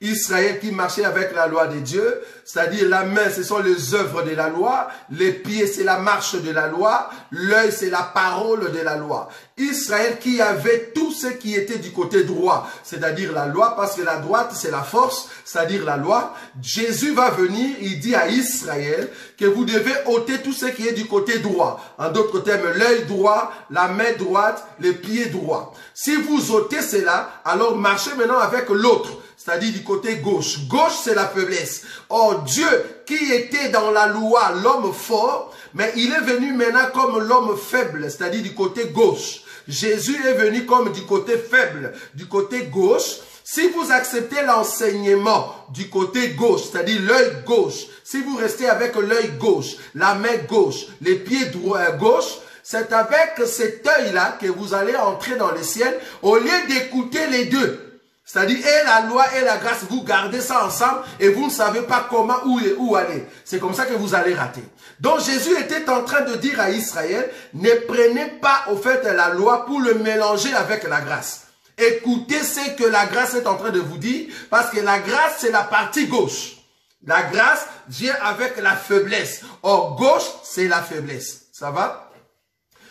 Israël qui marchait avec la loi de Dieu, c'est-à-dire la main, ce sont les œuvres de la loi, les pieds, c'est la marche de la loi, l'œil, c'est la parole de la loi. Israël qui avait tout ce qui était du côté droit, c'est-à-dire la loi, parce que la droite, c'est la force, c'est-à-dire la loi. Jésus va venir, il dit à Israël que vous devez ôter tout ce qui est du côté droit. En d'autres termes, l'œil droit, la main droite, les pieds droits. Si vous ôtez cela, alors marchez maintenant avec l'autre. C'est-à-dire du côté gauche. Gauche, c'est la faiblesse. Or, Dieu, qui était dans la loi l'homme fort, mais il est venu maintenant comme l'homme faible, c'est-à-dire du côté gauche. Jésus est venu comme du côté faible, du côté gauche. Si vous acceptez l'enseignement du côté gauche, c'est-à-dire l'œil gauche, si vous restez avec l'œil gauche, la main gauche, les pieds gauche, c'est avec cet œil-là que vous allez entrer dans le ciel au lieu d'écouter les deux. C'est-à-dire, et la loi et la grâce, vous gardez ça ensemble et vous ne savez pas comment, où aller. C'est comme ça que vous allez rater. Donc, Jésus était en train de dire à Israël, ne prenez pas au fait la loi pour le mélanger avec la grâce. Écoutez ce que la grâce est en train de vous dire, parce que la grâce, c'est la partie gauche. La grâce vient avec la faiblesse. Or, gauche, c'est la faiblesse. Ça va?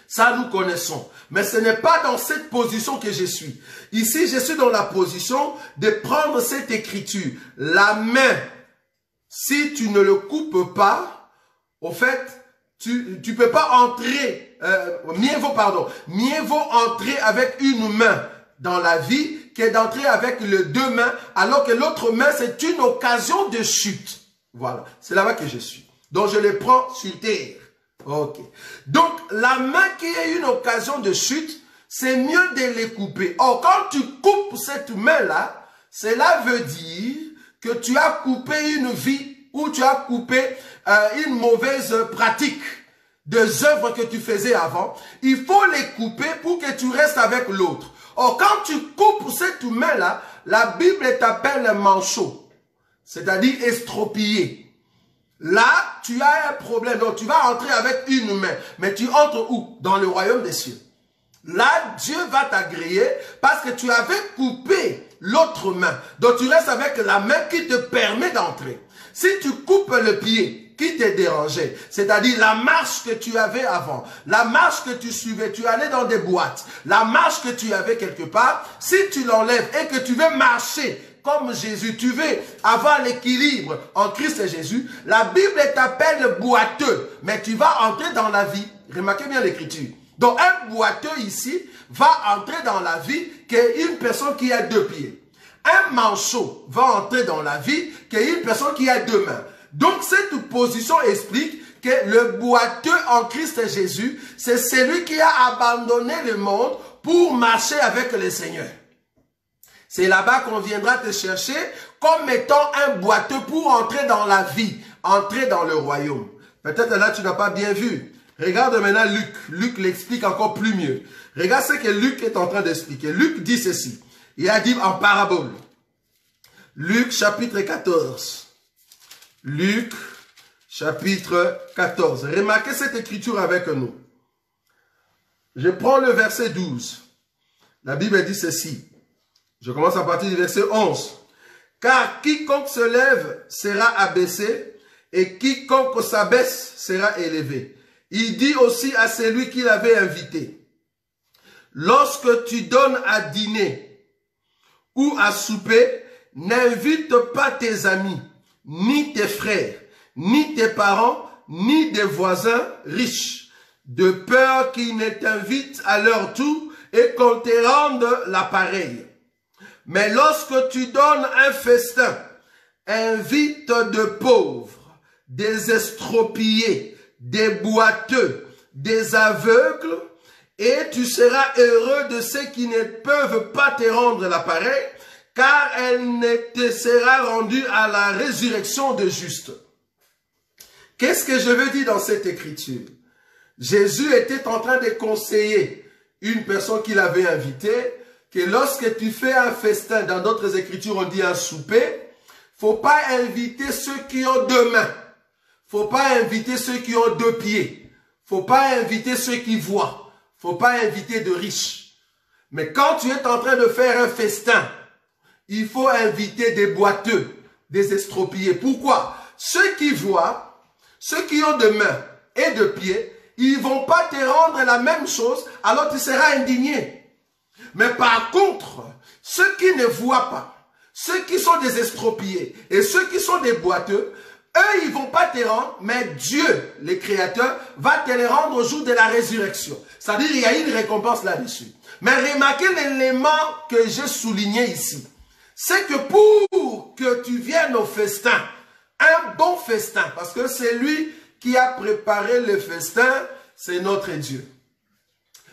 Ça, nous connaissons. Mais ce n'est pas dans cette position que je suis. Ici, je suis dans la position de prendre cette écriture. La main, si tu ne le coupes pas, au fait, tu ne peux pas entrer, mieux vaut entrer avec une main dans la vie que d'entrer avec les deux mains, alors que l'autre main, c'est une occasion de chute. Voilà, c'est là-bas que je suis. Donc je les prends sur terre. Ok. Donc la main qui est une occasion de chute, c'est mieux de les couper. Or, quand tu coupes cette main-là, cela veut dire que tu as coupé une vie ou tu as coupé une mauvaise pratique des œuvres que tu faisais avant. Il faut les couper pour que tu restes avec l'autre. Or, quand tu coupes cette main-là, la Bible t'appelle manchot, c'est-à-dire estropié. Là, tu as un problème. Donc, tu vas entrer avec une main. Mais tu entres où? Dans le royaume des cieux. Là, Dieu va t'agréer parce que tu avais coupé l'autre main. Donc, tu restes avec la main qui te permet d'entrer. Si tu coupes le pied qui te dérangeait, c'est-à-dire la marche que tu avais avant, la marche que tu suivais, tu allais dans des boîtes, la marche que tu avais quelque part, si tu l'enlèves et que tu veux marcher comme Jésus, tu veux avoir l'équilibre en Christ et Jésus, la Bible t'appelle boiteux, mais tu vas entrer dans la vie. Remarquez bien l'écriture. Donc un boiteux ici va entrer dans la vie qu'une personne qui a deux pieds. Un manchot va entrer dans la vie qu'une personne qui a deux mains. Donc cette position explique que le boiteux en Christ et Jésus, c'est celui qui a abandonné le monde pour marcher avec le Seigneur. C'est là-bas qu'on viendra te chercher comme étant un boiteux pour entrer dans la vie, entrer dans le royaume. Peut-être là, tu n'as pas bien vu. Regarde maintenant Luc. Luc l'explique encore plus mieux. Regarde ce que Luc est en train d'expliquer. Luc dit ceci. Il a dit en parabole. Luc chapitre 14. Luc chapitre 14. Remarquez cette écriture avec nous. Je prends le verset 12. La Bible dit ceci. Je commence à partir du verset 11. Car quiconque se lève sera abaissé, et quiconque s'abaisse sera élevé. Il dit aussi à celui qui l'avait invité, lorsque tu donnes à dîner ou à souper, n'invite pas tes amis, ni tes frères, ni tes parents, ni des voisins riches, de peur qu'ils ne t'invitent à leur tour et qu'on te rende l'appareil. Mais lorsque tu donnes un festin, invite de pauvres, des estropiés, des boiteux, des aveugles, et tu seras heureux de ceux qui ne peuvent pas te rendre l'appareil, car elle ne te sera rendue à la résurrection de justes. Qu'est-ce que je veux dire dans cette écriture? Jésus était en train de conseiller une personne qu'il avait invitée, que lorsque tu fais un festin, dans d'autres écritures on dit un souper, faut pas inviter ceux qui ont deux mains. Faut pas inviter ceux qui ont deux pieds. Faut pas inviter ceux qui voient. Faut pas inviter de riches. Mais quand tu es en train de faire un festin, il faut inviter des boiteux, des estropiés. Pourquoi? Ceux qui voient, ceux qui ont deux mains et deux pieds, ils vont pas te rendre la même chose, alors tu seras indigné. Mais par contre, ceux qui ne voient pas, ceux qui sont des estropiés et ceux qui sont des boiteux, eux, ils ne vont pas te rendre, mais Dieu, le Créateur, va te les rendre au jour de la résurrection. C'est-à-dire qu'il y a une récompense là-dessus. Mais remarquez l'élément que j'ai souligné ici. C'est que pour que tu viennes au festin, un bon festin, parce que c'est lui qui a préparé le festin, c'est notre Dieu.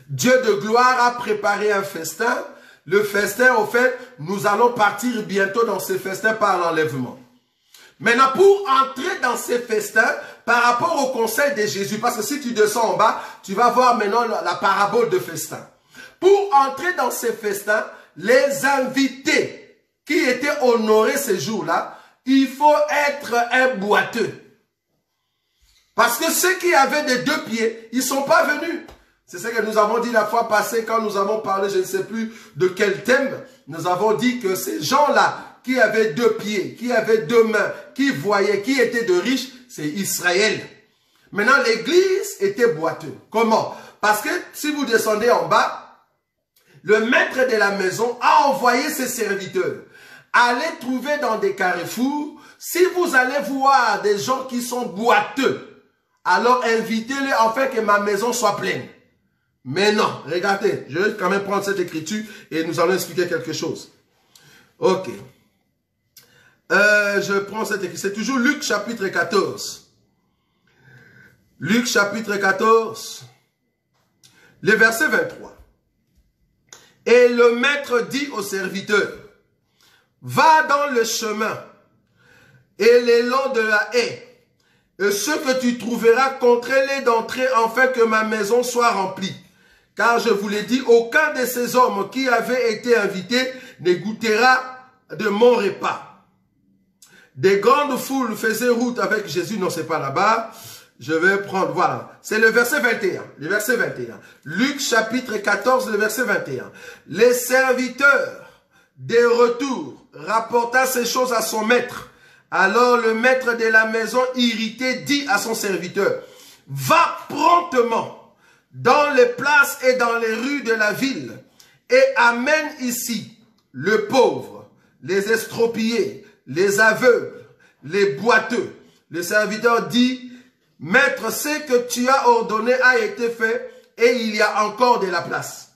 Dieu de gloire a préparé un festin. Le festin, au fait, nous allons partir bientôt dans ce festin par l'enlèvement. Maintenant, pour entrer dans ces festins, par rapport au conseil de Jésus, parce que si tu descends en bas, tu vas voir maintenant la parabole de festin. Pour entrer dans ces festins, les invités qui étaient honorés ces jours-là, il faut être un boiteux. Parce que ceux qui avaient des deux pieds, ils ne sont pas venus. C'est ce que nous avons dit la fois passée quand nous avons parlé, je ne sais plus de quel thème. Nous avons dit que ces gens-là qui avaient deux pieds, qui avaient deux mains, qui voyaient, qui étaient de riches, c'est Israël. Maintenant, l'église était boiteux. Comment? Parce que si vous descendez en bas, le maître de la maison a envoyé ses serviteurs. Allez trouver dans des carrefours, si vous allez voir des gens qui sont boiteux, alors invitez-les afin que ma maison soit pleine. Mais non, regardez, je vais quand même prendre cette écriture et nous allons expliquer quelque chose. Ok. Je prends cette écriture. C'est toujours Luc chapitre 14. Luc chapitre 14, le verset 23. Et le maître dit au serviteur, va dans le chemin et les longs de la haie, et ce que tu trouveras, contrains-les d'entrer, afin que ma maison soit remplie. Car je vous l'ai dit, aucun de ces hommes qui avaient été invités ne goûtera de mon repas. Des grandes foules faisaient route avec Jésus. Non, c'est pas là-bas. Je vais prendre, voilà. C'est le verset 21. Le verset 21. Luc chapitre 14, le verset 21. Les serviteurs des retours rapporta ces choses à son maître. Alors le maître de la maison, irrité, dit à son serviteur, va promptement dans les places et dans les rues de la ville et amène ici le pauvre, les estropiés, les aveugles, les boiteux. Le serviteur dit, maître, ce que tu as ordonné a été fait et il y a encore de la place.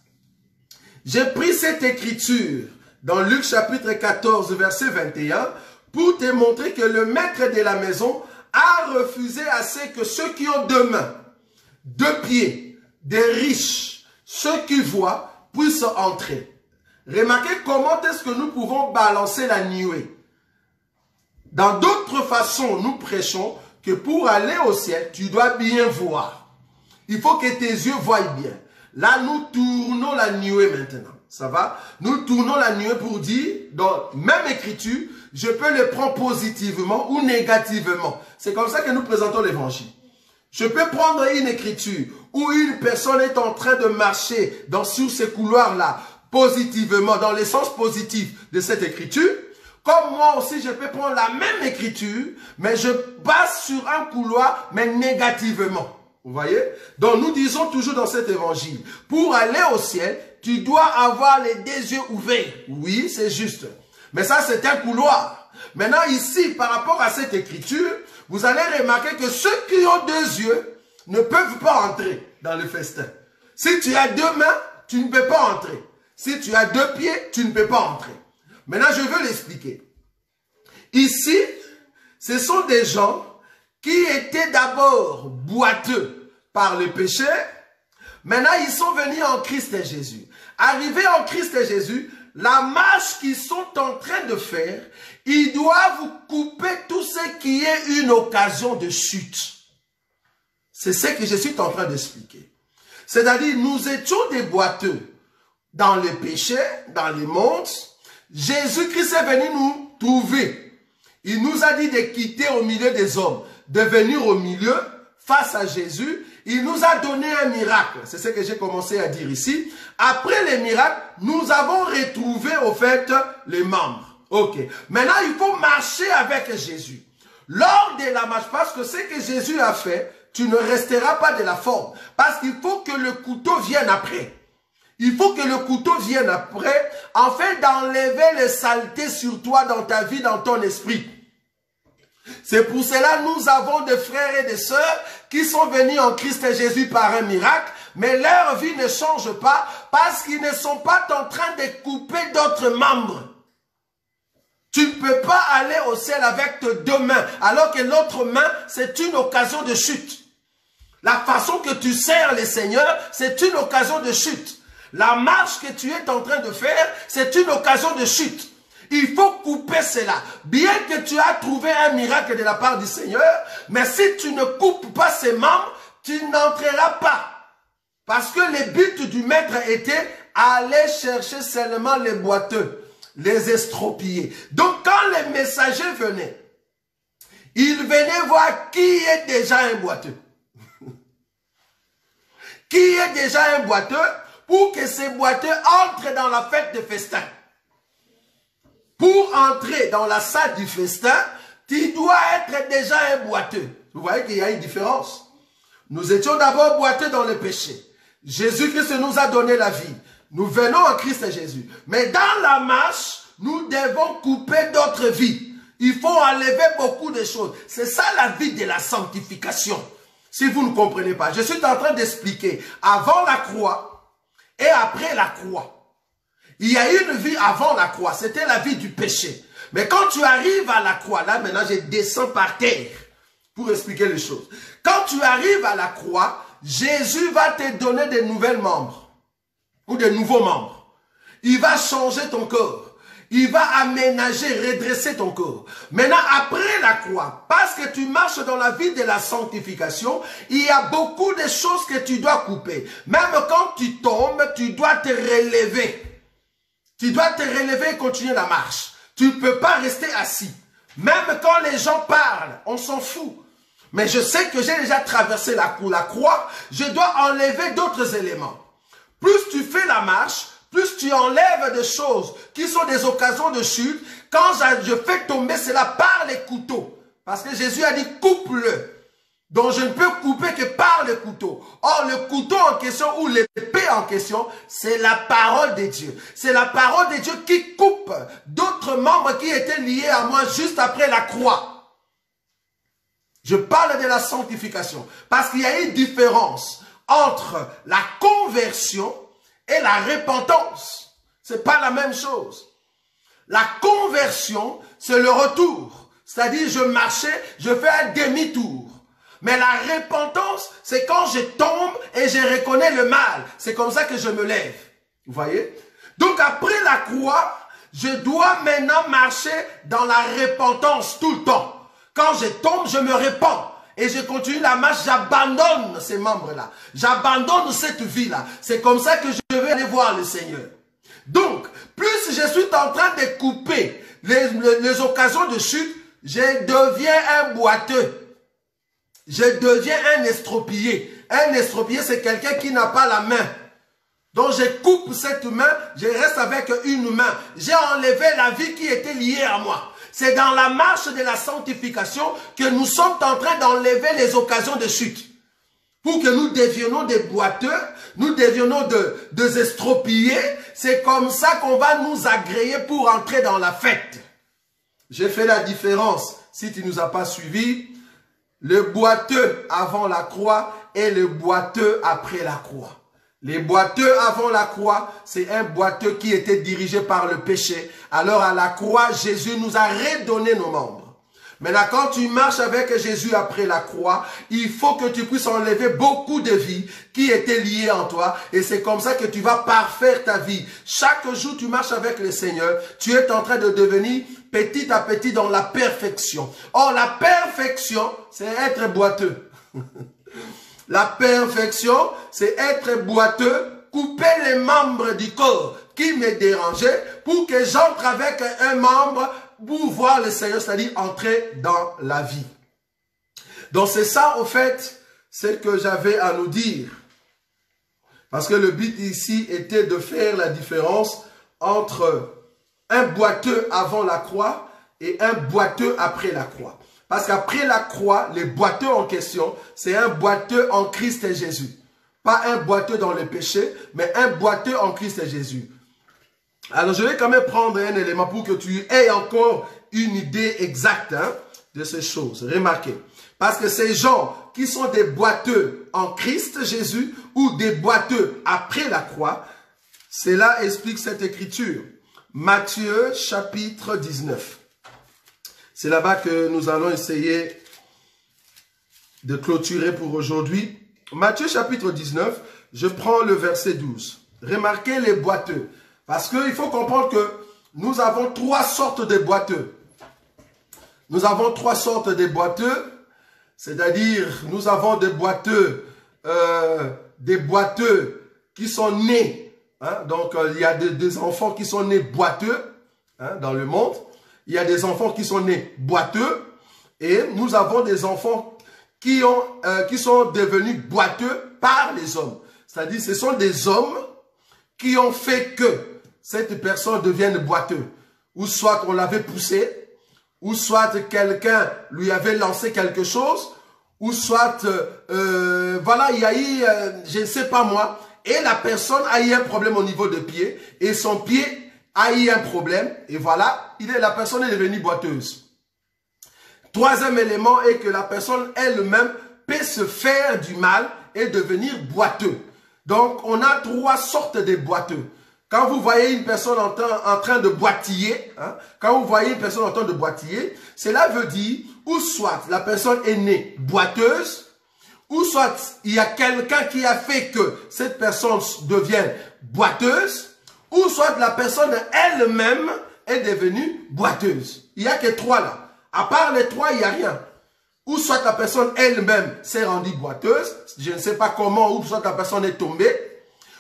J'ai pris cette écriture dans Luc chapitre 14 verset 21 pour te montrer que le maître de la maison a refusé à ce que ceux qui ont deux mains, deux pieds, des riches, ceux qui voient, puissent entrer. Remarquez comment est-ce que nous pouvons balancer la nuée. Dans d'autres façons, nous prêchons que pour aller au ciel, tu dois bien voir. Il faut que tes yeux voient bien. Là, nous tournons la nuée maintenant. Ça va? Nous tournons la nuée pour dire, dans même écriture, je peux le prendre positivement ou négativement. C'est comme ça que nous présentons l'évangile. Je peux prendre une écriture où une personne est en train de marcher sur ces couloirs-là, positivement, dans le sens positif de cette écriture. Comme moi aussi, je peux prendre la même écriture, mais je passe sur un couloir, mais négativement. Vous voyez? Donc nous disons toujours dans cet évangile, pour aller au ciel, tu dois avoir les deux yeux ouverts. Oui, c'est juste. Mais ça, c'est un couloir. Maintenant, ici, par rapport à cette écriture, vous allez remarquer que ceux qui ont deux yeux ne peuvent pas entrer dans le festin. Si tu as deux mains, tu ne peux pas entrer. Si tu as deux pieds, tu ne peux pas entrer. Maintenant, je veux l'expliquer. Ici, ce sont des gens qui étaient d'abord boiteux par le péché. Maintenant, ils sont venus en Christ et Jésus. Arrivés en Christ et Jésus, la marche qu'ils sont en train de faire, ils doivent couper tout ce qui est une occasion de chute. C'est ce que je suis en train d'expliquer. C'est-à-dire, nous étions des boiteux dans le péché, dans le monde. Jésus-Christ est venu nous trouver. Il nous a dit de quitter au milieu des hommes, de venir au milieu, face à Jésus. Il nous a donné un miracle. C'est ce que j'ai commencé à dire ici. Après les miracles, nous avons retrouvé au fait les membres. Ok. Maintenant, il faut marcher avec Jésus. Lors de la marche, parce que ce que Jésus a fait, tu ne resteras pas de la forme. Parce qu'il faut que le couteau vienne après. Il faut que le couteau vienne après, afin d'enlever les saletés sur toi, dans ta vie, dans ton esprit. C'est pour cela que nous avons des frères et des sœurs qui sont venus en Christ et Jésus par un miracle, mais leur vie ne change pas parce qu'ils ne sont pas en train de couper d'autres membres. Tu ne peux pas aller au ciel avec tes deux mains, alors que l'autre main, c'est une occasion de chute. La façon que tu sers le Seigneur, c'est une occasion de chute. La marche que tu es en train de faire, c'est une occasion de chute. Il faut couper cela. Bien que tu as trouvé un miracle de la part du Seigneur, mais si tu ne coupes pas ces membres, tu n'entreras pas. Parce que le but du maître était aller chercher seulement les boiteux, les estropiés. Donc quand les messagers venaient, ils venaient voir qui est déjà un boiteux. Qui est déjà un boiteux, pour que ces boiteux entrent dans la fête de festin. Pour entrer dans la salle du festin, tu dois être déjà un boiteux. Vous voyez qu'il y a une différence. Nous étions d'abord boiteux dans le péché. Jésus-Christ nous a donné la vie. Nous venons en Christ et Jésus. Mais dans la marche, nous devons couper d'autres vies. Il faut enlever beaucoup de choses. C'est ça la vie de la sanctification. Si vous ne comprenez pas, je suis en train d'expliquer avant la croix et après la croix. Il y a une vie avant la croix, c'était la vie du péché. Mais quand tu arrives à la croix, là maintenant je descends par terre pour expliquer les choses. Quand tu arrives à la croix, Jésus va te donner des nouvelles membres ou des nouveaux membres. Il va changer ton corps. Il va aménager, redresser ton corps. Maintenant, après la croix, parce que tu marches dans la vie de la sanctification, il y a beaucoup de choses que tu dois couper. Même quand tu tombes, tu dois te relever. Tu dois te relever et continuer la marche. Tu ne peux pas rester assis. Même quand les gens parlent, on s'en fout. Mais je sais que j'ai déjà traversé la croix, je dois enlever d'autres éléments. Plus tu fais la marche, plus tu enlèves des choses qui sont des occasions de chute. Quand je fais tomber cela par les couteaux. Parce que Jésus a dit coupe-le. Donc je ne peux couper que par le couteau. Or le couteau en question ou l'épée en question, c'est la parole de Dieu. C'est la parole de Dieu qui coupe d'autres membres qui étaient liés à moi juste après la croix. Je parle de la sanctification. Parce qu'il y a une différence entre la conversion et la repentance. C'est pas la même chose. La conversion, c'est le retour. C'est-à-dire, je marchais, je fais un demi-tour. Mais la repentance, c'est quand je tombe et je reconnais le mal. C'est comme ça que je me lève. Vous voyez? Donc, après la croix, je dois maintenant marcher dans la repentance tout le temps. Quand je tombe, je me repens. Et je continue la marche, j'abandonne ces membres-là. J'abandonne cette vie-là. C'est comme ça que je vais aller voir le Seigneur. Donc, plus je suis en train de couper les occasions de chute, je deviens un boiteux. Je deviens un estropié. Un estropié, c'est quelqu'un qui n'a pas la main. Donc, je coupe cette main, je reste avec une main. J'ai enlevé la vie qui était liée à moi. C'est dans la marche de la sanctification que nous sommes en train d'enlever les occasions de chute. Pour que nous deviennons des boiteux, nous deviennons des estropiés. C'est comme ça qu'on va nous agréer pour entrer dans la fête. J'ai fait la différence, si tu ne nous as pas suivis, le boiteux avant la croix et le boiteux après la croix. Les boiteux avant la croix, c'est un boiteux qui était dirigé par le péché. Alors à la croix, Jésus nous a redonné nos membres. Maintenant, quand tu marches avec Jésus après la croix, il faut que tu puisses enlever beaucoup de vies qui étaient liées en toi. Et c'est comme ça que tu vas parfaire ta vie. Chaque jour, tu marches avec le Seigneur. Tu es en train de devenir petit à petit dans la perfection. Or, la perfection, c'est être boiteux. La perfection, c'est être boiteux, couper les membres du corps qui me dérangeaient pour que j'entre avec un membre pour voir le Seigneur, c'est-à-dire entrer dans la vie. Donc c'est ça, au fait, ce que j'avais à nous dire. Parce que le but ici était de faire la différence entre un boiteux avant la croix et un boiteux après la croix. Parce qu'après la croix, les boiteux en question, c'est un boiteux en Christ et Jésus. Pas un boiteux dans le péché, mais un boiteux en Christ et Jésus. Alors, je vais quand même prendre un élément pour que tu aies encore une idée exacte de ces choses. Remarquez. Parce que ces gens qui sont des boiteux en Christ Jésus ou des boiteux après la croix, cela explique cette écriture. Matthieu chapitre 19. C'est là-bas que nous allons essayer de clôturer pour aujourd'hui. Matthieu chapitre 19, je prends le verset 12. Remarquez les boiteux. Parce qu'il faut comprendre que nous avons trois sortes de boiteux. Nous avons trois sortes de boiteux. C'est-à-dire, nous avons des boiteux qui sont nés. Donc, il y a des enfants qui sont nés boiteux dans le monde. Il y a des enfants qui sont nés boiteux et nous avons des enfants qui sont devenus boiteux par les hommes. C'est-à-dire, ce sont des hommes qui ont fait que cette personne devienne boiteux. Ou soit on l'avait poussé, ou soit quelqu'un lui avait lancé quelque chose, ou soit, voilà, il y a eu, je ne sais pas moi, et la personne a eu un problème au niveau de pied, et son pied a eu un problème, et voilà, la personne est devenue boiteuse. Troisième élément est que la personne elle-même peut se faire du mal et devenir boiteux. Donc, on a trois sortes de boiteux. Quand vous voyez une personne en train de boitiller, quand vous voyez une personne en train de boitiller, cela veut dire, ou soit la personne est née boiteuse, ou soit il y a quelqu'un qui a fait que cette personne devienne boiteuse, ou soit la personne elle-même est devenue boiteuse. Il n'y a que trois là. À part les trois, il n'y a rien. Ou soit la personne elle-même s'est rendue boiteuse, je ne sais pas comment, ou soit la personne est tombée,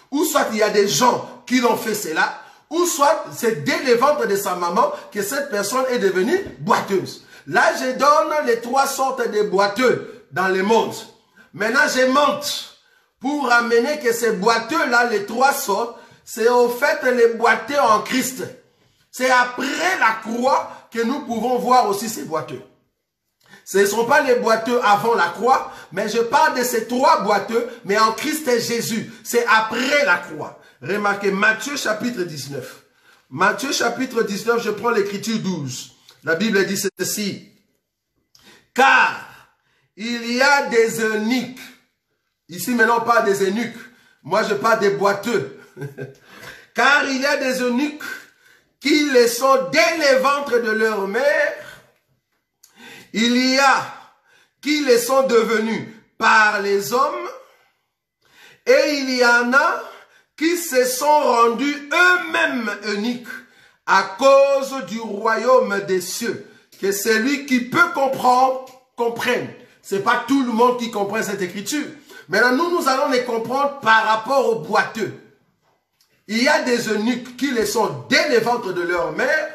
ou soit il y a des gens qui l'ont fait cela, ou soit c'est dès le ventre de sa maman que cette personne est devenue boiteuse. Là, je donne les trois sortes de boiteux dans le monde. Maintenant, je monte pour amener que ces boiteux-là, les trois sortes, c'est au fait les boiteux en Christ. C'est après la croix que nous pouvons voir aussi ces boiteux. Ce ne sont pas les boiteux avant la croix, mais je parle de ces trois boiteux, mais en Christ et Jésus. C'est après la croix. Remarquez, Matthieu chapitre 19. Matthieu chapitre 19, je prends l'écriture 12. La Bible dit ceci. Car il y a des eunuques. Ici maintenant, pas des eunuques. Moi, je parle des boiteux. Car il y a des eunuques qui les sont dès les ventres de leur mère. Il y a qui les sont devenus par les hommes. Et il y en a qui se sont rendus eux-mêmes eunuques à cause du royaume des cieux. Que celui qui peut comprendre, comprenne. Ce n'est pas tout le monde qui comprend cette écriture. Maintenant, nous allons les comprendre par rapport aux boiteux. Il y a des eunuques qui les sont dès les ventres de leur mère.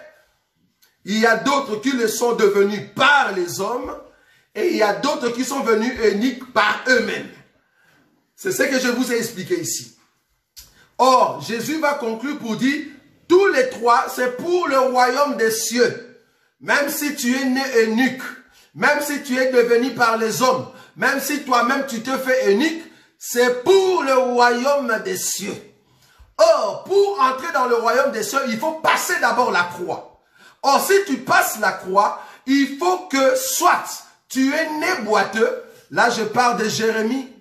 Il y a d'autres qui le sont devenus par les hommes. Et il y a d'autres qui sont venus eunuques par eux-mêmes. C'est ce que je vous ai expliqué ici. Or, Jésus va conclure pour dire, tous les trois, c'est pour le royaume des cieux. Même si tu es né eunuque, même si tu es devenu par les hommes, même si toi-même tu te fais eunuque, c'est pour le royaume des cieux. Or, pour entrer dans le royaume des cieux, il faut passer d'abord la croix. Or, si tu passes la croix, il faut que soit tu es né boiteux, là je parle de Jérémie.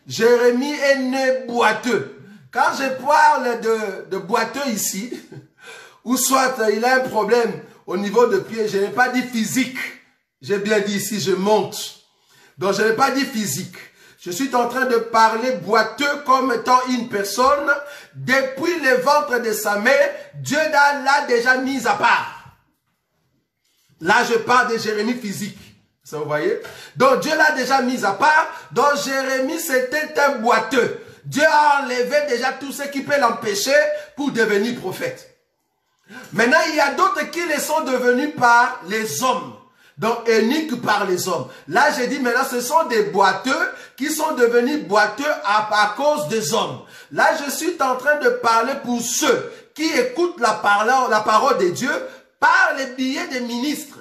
Jérémie est né boiteux. Quand je parle de boiteux ici, ou soit il a un problème au niveau de pied, je n'ai pas dit physique. J'ai bien dit ici, je monte. Donc je n'ai pas dit physique. Je suis en train de parler boiteux comme étant une personne, depuis le ventre de sa mère, Dieu l'a déjà mise à part. Là, je parle de Jérémie physique. Ça, vous voyez? Donc, Dieu l'a déjà mise à part. Donc, Jérémie, c'était un boiteux. Dieu a enlevé déjà tout ce qui peut l'empêcher pour devenir prophète. Maintenant, il y a d'autres qui les sont devenus par les hommes. Donc, eunuques par les hommes. Là, j'ai dit maintenant, ce sont des boiteux qui sont devenus boiteux à cause des hommes. Là, je suis en train de parler pour ceux qui écoutent la parole de Dieu par les billets des ministres.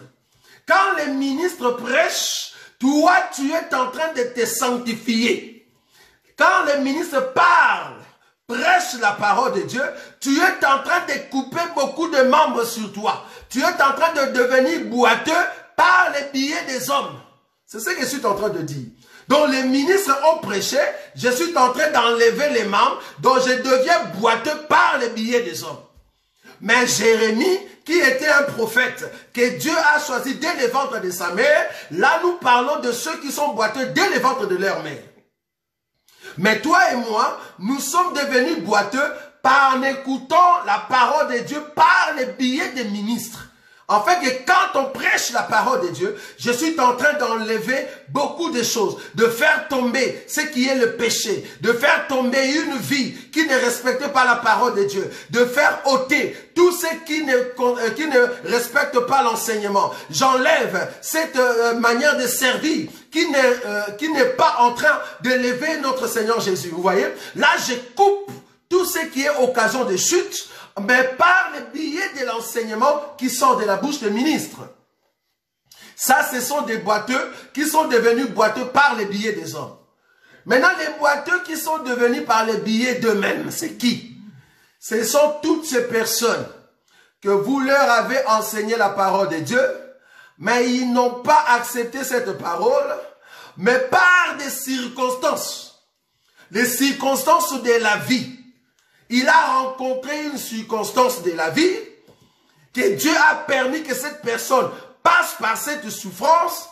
Quand les ministres prêchent, toi, tu es en train de te sanctifier. Quand les ministres parlent, prêchent la parole de Dieu, tu es en train de couper beaucoup de membres sur toi. Tu es en train de devenir boiteux par les billets des hommes. C'est ce que je suis en train de dire. Donc les ministres ont prêché, je suis en train d'enlever les membres, donc je deviens boiteux par les billets des hommes. Mais Jérémie, qui était un prophète, que Dieu a choisi dès le ventre de sa mère, là nous parlons de ceux qui sont boiteux dès le ventre de leur mère. Mais toi et moi, nous sommes devenus boiteux en écoutant la parole de Dieu par les billets des ministres. En fait, que quand on prêche la parole de Dieu, je suis en train d'enlever beaucoup de choses, de faire tomber ce qui est le péché, de faire tomber une vie qui ne respecte pas la parole de Dieu, de faire ôter tout ce qui ne respecte pas l'enseignement. J'enlève cette manière de servir qui n'est pas en train d'élever notre Seigneur Jésus. Vous voyez? Là, je coupe tout ce qui est occasion de chute, mais par les billets de l'enseignement qui sortent de la bouche des ministres. Ça, ce sont des boiteux qui sont devenus boiteux par les billets des hommes. Maintenant, les boiteux qui sont devenus par les billets d'eux-mêmes, c'est qui? Ce sont toutes ces personnes que vous leur avez enseigné la parole de Dieu, mais ils n'ont pas accepté cette parole, mais par des circonstances. Les circonstances de la vie. Il a rencontré une circonstance de la vie que Dieu a permis que cette personne passe par cette souffrance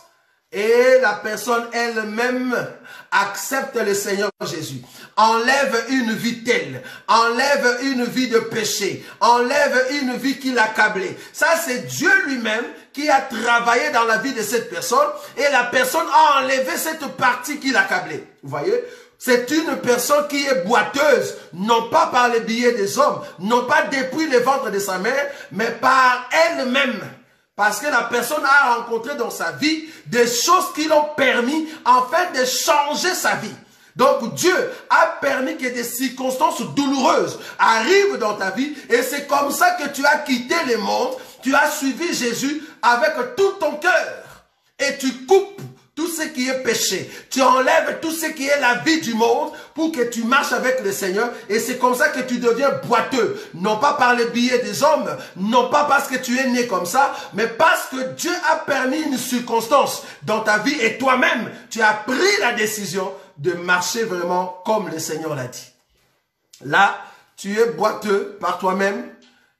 et la personne elle-même accepte le Seigneur Jésus, enlève une vie telle, enlève une vie de péché, enlève une vie qui l'accablait. Ça, c'est Dieu lui-même qui a travaillé dans la vie de cette personne et la personne a enlevé cette partie qui l'accablait. Vous voyez? C'est une personne qui est boiteuse, non pas par les billets des hommes, non pas depuis le ventre de sa mère, mais par elle-même. Parce que la personne a rencontré dans sa vie des choses qui l'ont permis, en fait, de changer sa vie. Donc Dieu a permis que des circonstances douloureuses arrivent dans ta vie et c'est comme ça que tu as quitté le monde, tu as suivi Jésus avec tout ton cœur et tu coupes tout ce qui est péché. Tu enlèves tout ce qui est la vie du monde pour que tu marches avec le Seigneur. Et c'est comme ça que tu deviens boiteux. Non pas par les billets des hommes, non pas parce que tu es né comme ça, mais parce que Dieu a permis une circonstance dans ta vie et toi-même, tu as pris la décision de marcher vraiment comme le Seigneur l'a dit. Là, tu es boiteux par toi-même,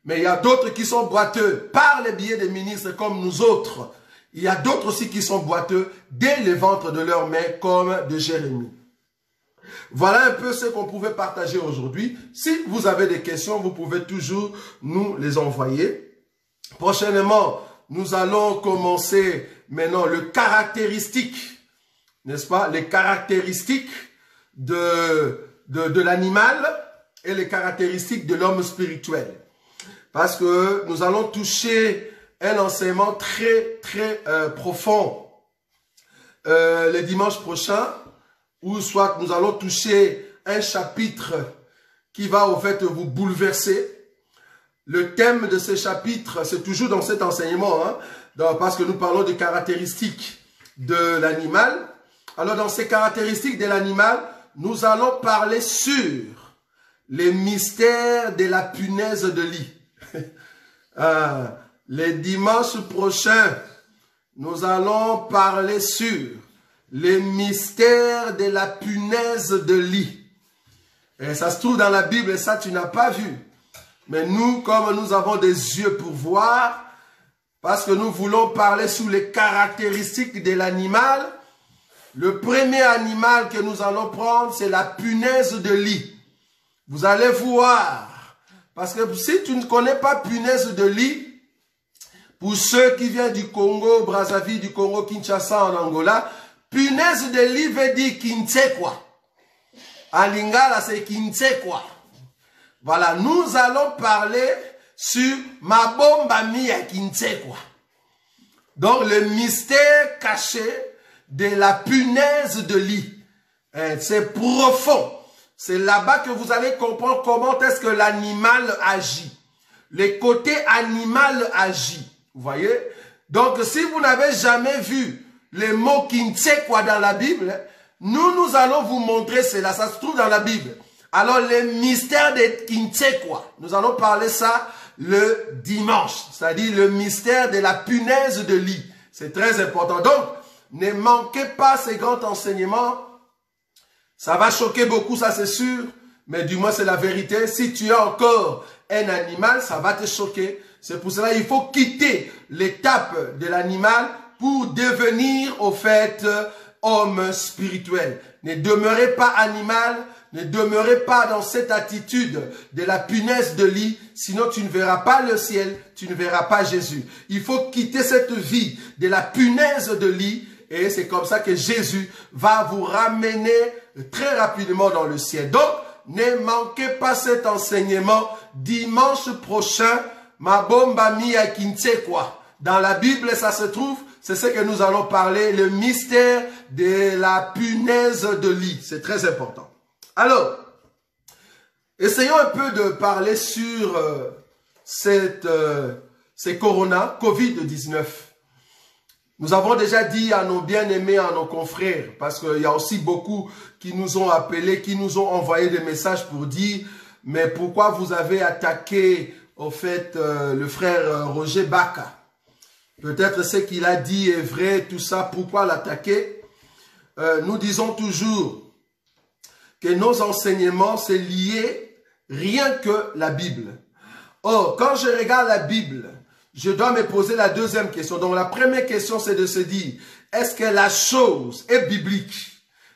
mais il y a d'autres qui sont boiteux par les billets des ministres comme nous autres. Il y a d'autres aussi qui sont boiteux dès le ventre de leur mère, comme de Jérémie. Voilà un peu ce qu'on pouvait partager aujourd'hui. Si vous avez des questions, vous pouvez toujours nous les envoyer. Prochainement, nous allons commencer maintenant le caractéristique, n'est-ce pas? Les caractéristiques de l'animal et les caractéristiques de l'homme spirituel. Parce que nous allons toucher un enseignement très profond le dimanche prochain, où soit nous allons toucher un chapitre qui va au fait vous bouleverser. Le thème de ce chapitre, c'est toujours dans cet enseignement, hein, parce que nous parlons des caractéristiques de l'animal. Alors dans ces caractéristiques de l'animal, nous allons parler sur les mystères de la punaise de lit. Les dimanches prochains, nous allons parler sur les mystères de la punaise de lit. Et ça se trouve dans la Bible et ça tu n'as pas vu. Mais nous, comme nous avons des yeux pour voir, parce que nous voulons parler sur les caractéristiques de l'animal, le premier animal que nous allons prendre, c'est la punaise de lit. Vous allez voir. Parce que si tu ne connais pas punaise de lit, pour ceux qui viennent du Congo, Brazzaville, du Congo, Kinshasa, en Angola, punaise de lit veut dire Kintsekwa. En lingala, c'est Kintsekwa. Voilà, nous allons parler sur Mabomba Mia Kintsekwa. Donc, le mystère caché de la punaise de lit. C'est profond. C'est là-bas que vous allez comprendre comment est-ce que l'animal agit. Le côté animal agit. Vous voyez? Donc, si vous n'avez jamais vu les mots Kintsekwa dans la Bible, nous allons vous montrer cela. Ça se trouve dans la Bible. Alors, les mystères de Kintsekwa, nous allons parler ça le dimanche. C'est-à-dire le mystère de la punaise de lit. C'est très important. Donc, ne manquez pas ces grands enseignements. Ça va choquer beaucoup, ça c'est sûr. Mais du moins, c'est la vérité. Si tu as encore un animal, ça va te choquer. C'est pour cela qu'il faut quitter l'étape de l'animal pour devenir, au fait, homme spirituel. Ne demeurez pas animal, ne demeurez pas dans cette attitude de la punaise de lit, sinon tu ne verras pas le ciel, tu ne verras pas Jésus. Il faut quitter cette vie de la punaise de lit et c'est comme ça que Jésus va vous ramener très rapidement dans le ciel. Donc, ne manquez pas cet enseignement dimanche prochain. Mabomba Mia Kintsekwa. Dans la Bible, ça se trouve, c'est ce que nous allons parler, le mystère de la punaise de lit. C'est très important. Alors, essayons un peu de parler sur ces corona, Covid-19. Nous avons déjà dit à nos bien-aimés, à nos confrères, parce qu'il y a aussi beaucoup qui nous ont appelés, qui nous ont envoyé des messages pour dire, mais pourquoi vous avez attaqué au fait, le frère Roger Baka? Peut-être ce qu'il a dit est vrai, tout ça, pourquoi l'attaquer? Nous disons toujours que nos enseignements, c'est lié rien que la Bible. Or, quand je regarde la Bible, je dois me poser la deuxième question. Donc la première question, c'est de se dire, est-ce que la chose est biblique?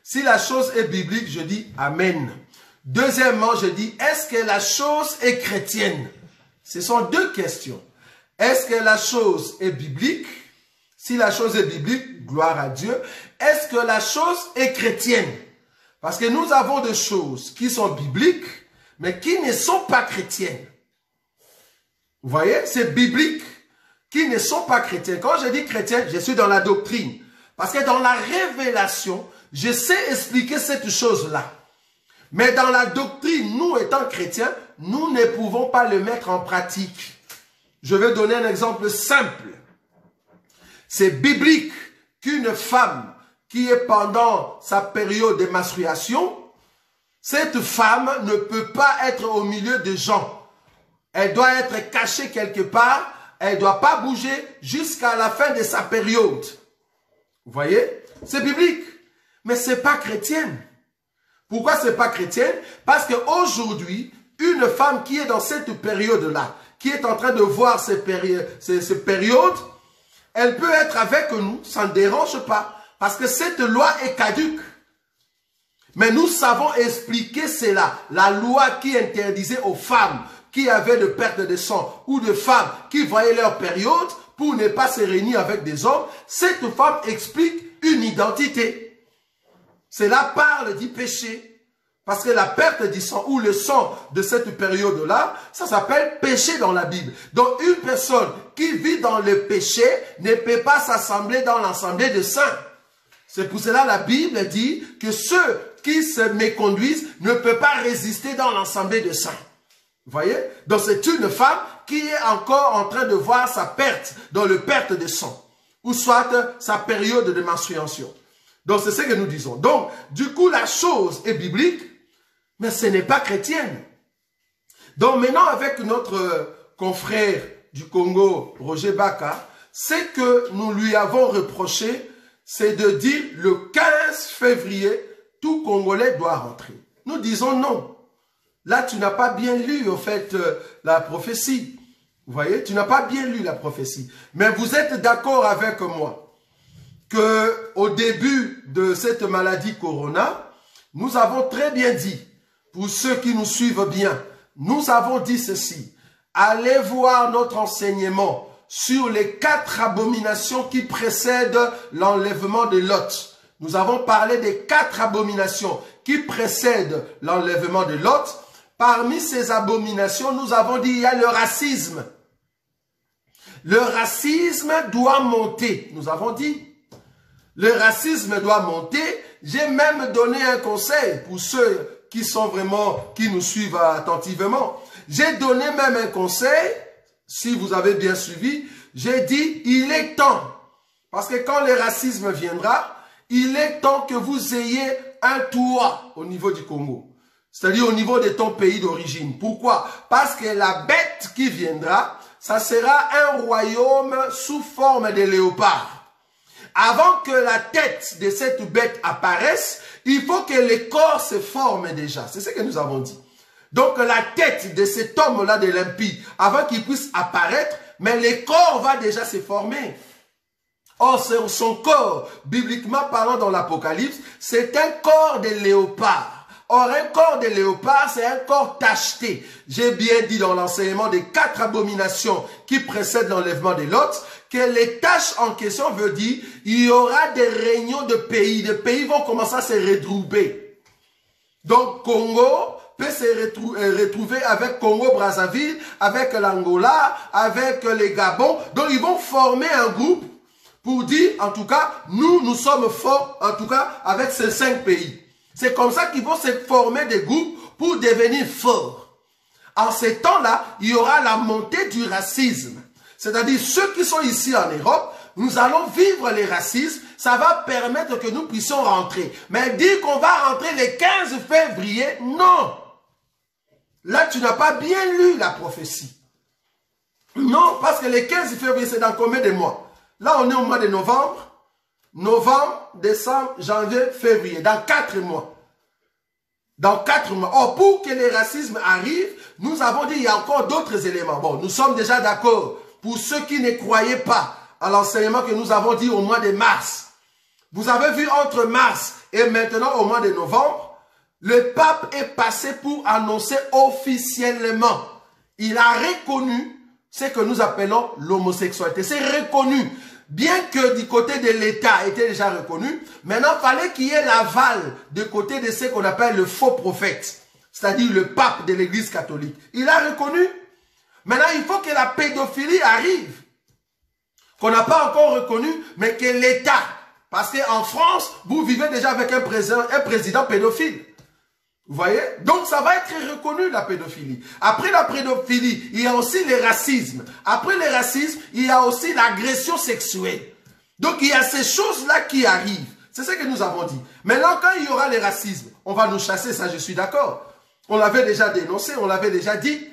Si la chose est biblique, je dis Amen. Deuxièmement, je dis, est-ce que la chose est chrétienne? Ce sont deux questions. Est-ce que la chose est biblique? Si la chose est biblique, gloire à Dieu. Est-ce que la chose est chrétienne? Parce que nous avons des choses qui sont bibliques, mais qui ne sont pas chrétiennes. Vous voyez, c'est biblique, qui ne sont pas chrétiennes. Quand je dis chrétien, je suis dans la doctrine. Parce que dans la révélation, je sais expliquer cette chose-là. Mais dans la doctrine, nous étant chrétiens, nous ne pouvons pas le mettre en pratique. Je vais donner un exemple simple. C'est biblique qu'une femme qui est pendant sa période de menstruation, cette femme ne peut pas être au milieu des gens. Elle doit être cachée quelque part. Elle ne doit pas bouger jusqu'à la fin de sa période. Vous voyez? C'est biblique. Mais ce n'est pas chrétienne. Pourquoi ce n'est pas chrétienne? Parce qu'aujourd'hui, une femme qui est dans cette période-là, qui est en train de voir ces périodes, elle peut être avec nous, ça ne dérange pas. Parce que cette loi est caduque. Mais nous savons expliquer cela. La loi qui interdisait aux femmes qui avaient de perte de sang ou de femmes qui voyaient leur période pour ne pas se réunir avec des hommes, cette femme explique une identité. Cela parle du péché. Parce que la perte du sang ou le sang de cette période-là, ça s'appelle péché dans la Bible. Donc une personne qui vit dans le péché ne peut pas s'assembler dans l'assemblée des saints. C'est pour cela que la Bible dit que ceux qui se méconduisent ne peuvent pas résister dans l'assemblée des saints. Vous voyez? Donc c'est une femme qui est encore en train de voir sa perte dans le perte de sang. Ou soit sa période de menstruation. Donc c'est ce que nous disons. Donc du coup la chose est biblique, mais ce n'est pas chrétienne. Donc maintenant avec notre confrère du Congo, Roger Baka, ce que nous lui avons reproché, c'est de dire le 15 février, tout Congolais doit rentrer. Nous disons non. Là, tu n'as pas bien lu, au fait, la prophétie. Vous voyez, tu n'as pas bien lu la prophétie. Mais vous êtes d'accord avec moi qu'au début de cette maladie Corona, nous avons très bien dit, pour ceux qui nous suivent bien, nous avons dit ceci. Allez voir notre enseignement sur les 4 abominations qui précèdent l'enlèvement de Lot. Nous avons parlé des 4 abominations qui précèdent l'enlèvement de Lot. Parmi ces abominations, nous avons dit il y a le racisme. Le racisme doit monter. Nous avons dit. Le racisme doit monter. J'ai même donné un conseil pour ceux qui sont vraiment, qui nous suivent attentivement. J'ai donné même un conseil, si vous avez bien suivi. J'ai dit, il est temps. Parce que quand le racisme viendra, il est temps que vous ayez un toit au niveau du Congo. C'est-à-dire au niveau de ton pays d'origine. Pourquoi? Parce que la bête qui viendra, ça sera un royaume sous forme de léopard. Avant que la tête de cette bête apparaisse, il faut que les corps se forment déjà. C'est ce que nous avons dit. Donc la tête de cet homme-là de l'impie, avant qu'il puisse apparaître, mais les corps va déjà se former. Or, son corps, bibliquement parlant dans l'Apocalypse, c'est un corps de léopard. Or, un corps de léopard, c'est un corps tacheté. J'ai bien dit dans l'enseignement des 4 abominations qui précèdent l'enlèvement de Lot, que les tâches en question veut dire, il y aura des réunions de pays. Les pays vont commencer à se regrouper. Donc, Congo peut se retrouver avec Congo-Brazzaville, avec l'Angola, avec les Gabon. Donc, ils vont former un groupe pour dire, en tout cas, nous sommes forts, en tout cas, avec ces 5 pays. C'est comme ça qu'ils vont se former des groupes pour devenir forts. En ces temps-là, il y aura la montée du racisme. C'est-à-dire, ceux qui sont ici en Europe, nous allons vivre les racismes. Ça va permettre que nous puissions rentrer. Mais dire qu'on va rentrer le 15 février, non. Là, tu n'as pas bien lu la prophétie. Non, parce que le 15 février, c'est dans combien de mois? Là, on est au mois de novembre. Novembre, décembre, janvier, février. Dans 4 mois. Dans 4 mois. Or, pour que les racismes arrivent, nous avons dit qu'il y a encore d'autres éléments. Bon, nous sommes déjà d'accord pour ceux qui ne croyaient pas à l'enseignement que nous avons dit au mois de mars. Vous avez vu entre mars et maintenant au mois de novembre, le pape est passé pour annoncer officiellement. Il a reconnu ce que nous appelons l'homosexualité. C'est reconnu. Bien que du côté de l'État était déjà reconnu, maintenant il fallait qu'il y ait l'aval du côté de ce qu'on appelle le faux prophète, c'est-à-dire le pape de l'Église catholique. Il a reconnu. Maintenant, il faut que la pédophilie arrive, qu'on n'a pas encore reconnu, mais que l'État, parce qu'en France, vous vivez déjà avec un président pédophile. Vous voyez? Donc, ça va être reconnu, la pédophilie. Après la pédophilie, il y a aussi le racisme. Après le racisme, il y a aussi l'agression sexuelle. Donc, il y a ces choses-là qui arrivent. C'est ce que nous avons dit. Maintenant, quand il y aura le racisme, on va nous chasser, ça je suis d'accord. On l'avait déjà dénoncé, on l'avait déjà dit.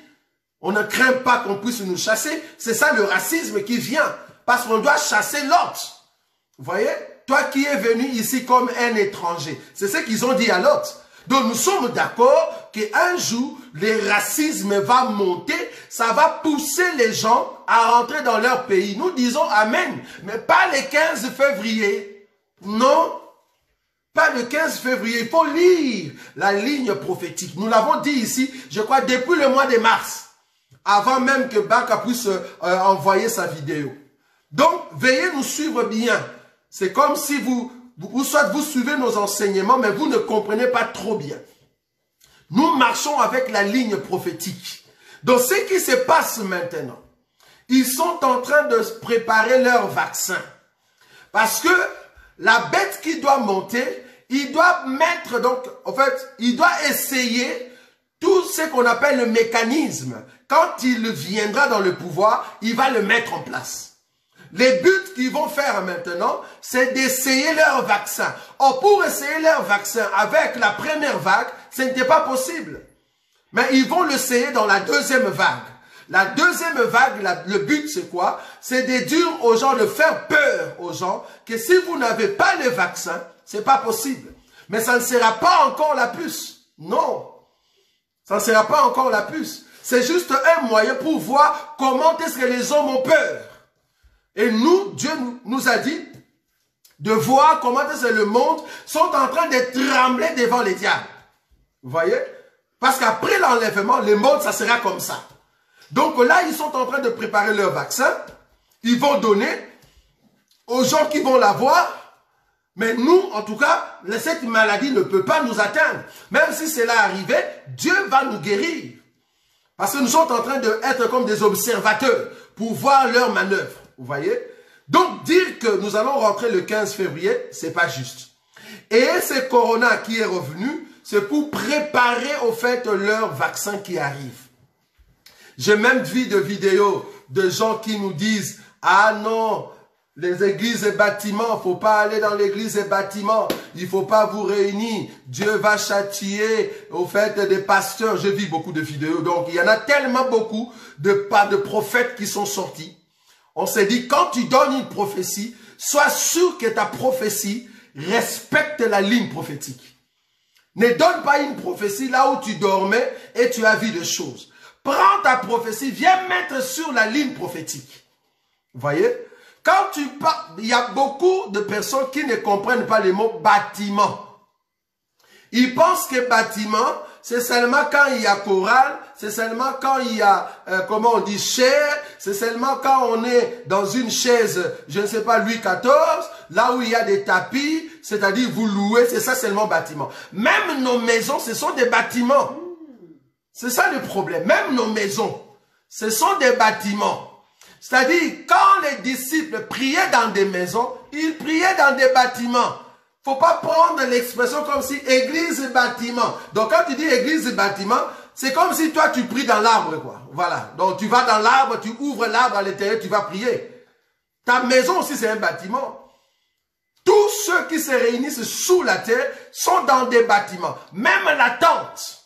On ne craint pas qu'on puisse nous chasser. C'est ça le racisme qui vient. Parce qu'on doit chasser l'autre. Vous voyez? Toi qui es venu ici comme un étranger. C'est ce qu'ils ont dit à l'autre. Donc nous sommes d'accord qu'un jour, le racisme va monter, ça va pousser les gens à rentrer dans leur pays. Nous disons Amen, mais pas le 15 février. Non, pas le 15 février. Il faut lire la ligne prophétique. Nous l'avons dit ici, je crois, depuis le mois de mars, avant même que Baka puisse envoyer sa vidéo. Donc, veuillez nous suivre bien. C'est comme si soit vous suivez nos enseignements, mais vous ne comprenez pas trop bien. Nous marchons avec la ligne prophétique. Donc, ce qui se passe maintenant, ils sont en train de préparer leur vaccin. Parce que la bête qui doit monter, il doit mettre, donc, en fait, il doit essayer tout ce qu'on appelle le mécanisme. Quand il viendra dans le pouvoir, il va le mettre en place. Les buts qu'ils vont faire maintenant, c'est d'essayer leur vaccin. Or, pour essayer leur vaccin avec la première vague, ce n'était pas possible. Mais ils vont l'essayer dans la deuxième vague. La deuxième vague, le but c'est quoi? C'est de dire aux gens, de faire peur aux gens, que si vous n'avez pas le vaccin, c'est pas possible. Mais ça ne sera pas encore la puce. Non. Ça ne sera pas encore la puce. C'est juste un moyen pour voir comment est-ce que les hommes ont peur. Et nous, Dieu nous a dit de voir comment est-ce que le monde sont en train de trembler devant les diables. Vous voyez? Parce qu'après l'enlèvement, le monde, ça sera comme ça. Donc là, ils sont en train de préparer leur vaccin. Ils vont donner aux gens qui vont l'avoir. Mais nous, en tout cas, cette maladie ne peut pas nous atteindre. Même si cela arrivait, Dieu va nous guérir. Parce que nous sommes en train d'être comme des observateurs pour voir leurs manœuvres. Vous voyez? Donc, dire que nous allons rentrer le 15 février, c'est pas juste. Et ce corona qui est revenu, c'est pour préparer au fait leur vaccin qui arrive. J'ai même vu des vidéos de gens qui nous disent « Ah non, les églises et bâtiments, faut pas aller dans l'église et bâtiments, il faut pas vous réunir, Dieu va châtier au fait des pasteurs. » J'ai vu beaucoup de vidéos, donc il y en a tellement beaucoup de prophètes qui sont sortis. On s'est dit, quand tu donnes une prophétie, sois sûr que ta prophétie respecte la ligne prophétique. Ne donne pas une prophétie là où tu dormais et tu as vu des choses. Prends ta prophétie, viens mettre sur la ligne prophétique. Vous voyez? Quand tu parles, il y a beaucoup de personnes qui ne comprennent pas les mots bâtiment. Ils pensent que bâtiment, c'est seulement quand il y a chorale, c'est seulement quand il y a, comment on dit, chair, c'est seulement quand on est dans une chaise, je ne sais pas, Louis XIV, là où il y a des tapis, c'est-à-dire vous louez, c'est ça seulement bâtiment. Même nos maisons, ce sont des bâtiments. C'est ça le problème. Même nos maisons, ce sont des bâtiments. C'est-à-dire, quand les disciples priaient dans des maisons, ils priaient dans des bâtiments. Faut pas prendre l'expression comme si église et bâtiment. Donc quand tu dis église et bâtiment, c'est comme si toi tu pries dans l'arbre, quoi. Voilà. Donc tu vas dans l'arbre, tu ouvres l'arbre à l'intérieur, tu vas prier. Ta maison aussi c'est un bâtiment. Tous ceux qui se réunissent sous la terre sont dans des bâtiments. Même la tente.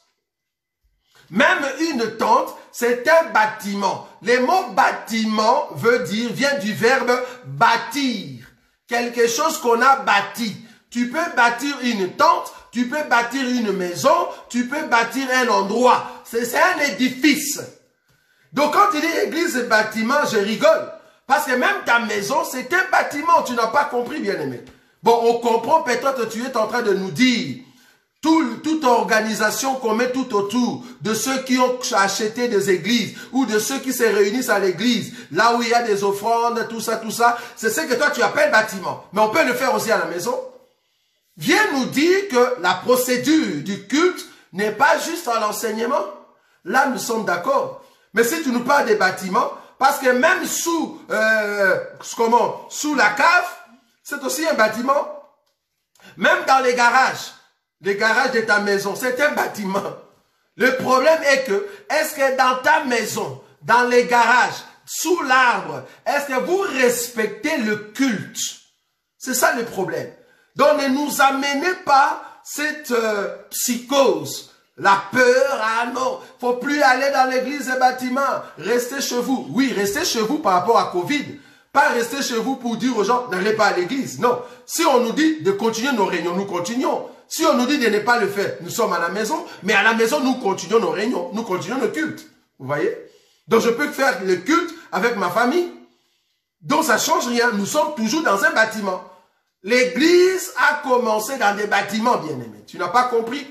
Même une tente, c'est un bâtiment. Le mot bâtiment vient du verbe bâtir. Quelque chose qu'on a bâti. Tu peux bâtir une tente, tu peux bâtir une maison, tu peux bâtir un endroit. C'est un édifice. Donc quand il dit église et bâtiment, je rigole. Parce que même ta maison, c'est un bâtiment. Tu n'as pas compris, bien-aimé. Bon, on comprend peut-être que tu es en train de nous dire toute organisation qu'on met tout autour de ceux qui ont acheté des églises ou de ceux qui se réunissent à l'église, là où il y a des offrandes, tout ça, c'est ce que toi tu appelles bâtiment. Mais on peut le faire aussi à la maison. Viens nous dire que la procédure du culte n'est pas juste à l'enseignement. Là, nous sommes d'accord. Mais si tu nous parles des bâtiments, parce que même sous la cave, c'est aussi un bâtiment. Même dans les garages de ta maison, c'est un bâtiment. Le problème est que, est-ce que dans ta maison, dans les garages, sous l'arbre, est-ce que vous respectez le culte? C'est ça le problème. Donc ne nous amenez pas cette psychose, la peur. Ah non, faut plus aller dans l'église et bâtiment. Restez chez vous. Oui, restez chez vous par rapport à Covid. Pas rester chez vous pour dire aux gens, n'allez pas à l'église. Non. Si on nous dit de continuer nos réunions, nous continuons. Si on nous dit de ne pas le faire, nous sommes à la maison. Mais à la maison, nous continuons nos réunions. Nous continuons le culte. Vous voyez? Donc, je peux faire le culte avec ma famille. Donc, ça ne change rien. Nous sommes toujours dans un bâtiment. L'église a commencé dans des bâtiments, bien-aimés. Tu n'as pas compris?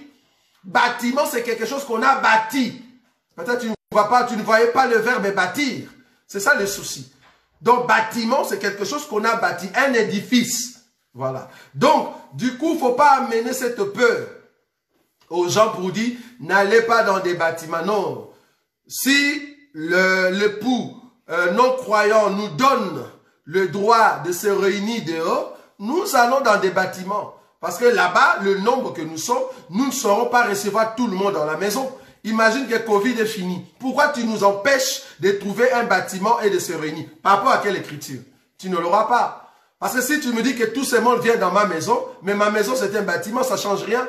Bâtiment, c'est quelque chose qu'on a bâti. Peut-être tu ne voyais pas le verbe bâtir. C'est ça le souci. Donc, bâtiment, c'est quelque chose qu'on a bâti, un édifice. Voilà. Donc, du coup, il ne faut pas amener cette peur aux gens pour dire, n'allez pas dans des bâtiments. Non. Si l'époux non-croyant nous donne le droit de se réunir dehors, nous allons dans des bâtiments. Parce que là-bas, le nombre que nous sommes, nous ne saurons pas recevoir tout le monde dans la maison. Imagine que Covid est fini. Pourquoi tu nous empêches de trouver un bâtiment et de se réunir? Par rapport à quelle écriture? Tu ne l'auras pas. Parce que si tu me dis que tout ce monde vient dans ma maison, mais ma maison c'est un bâtiment, ça ne change rien.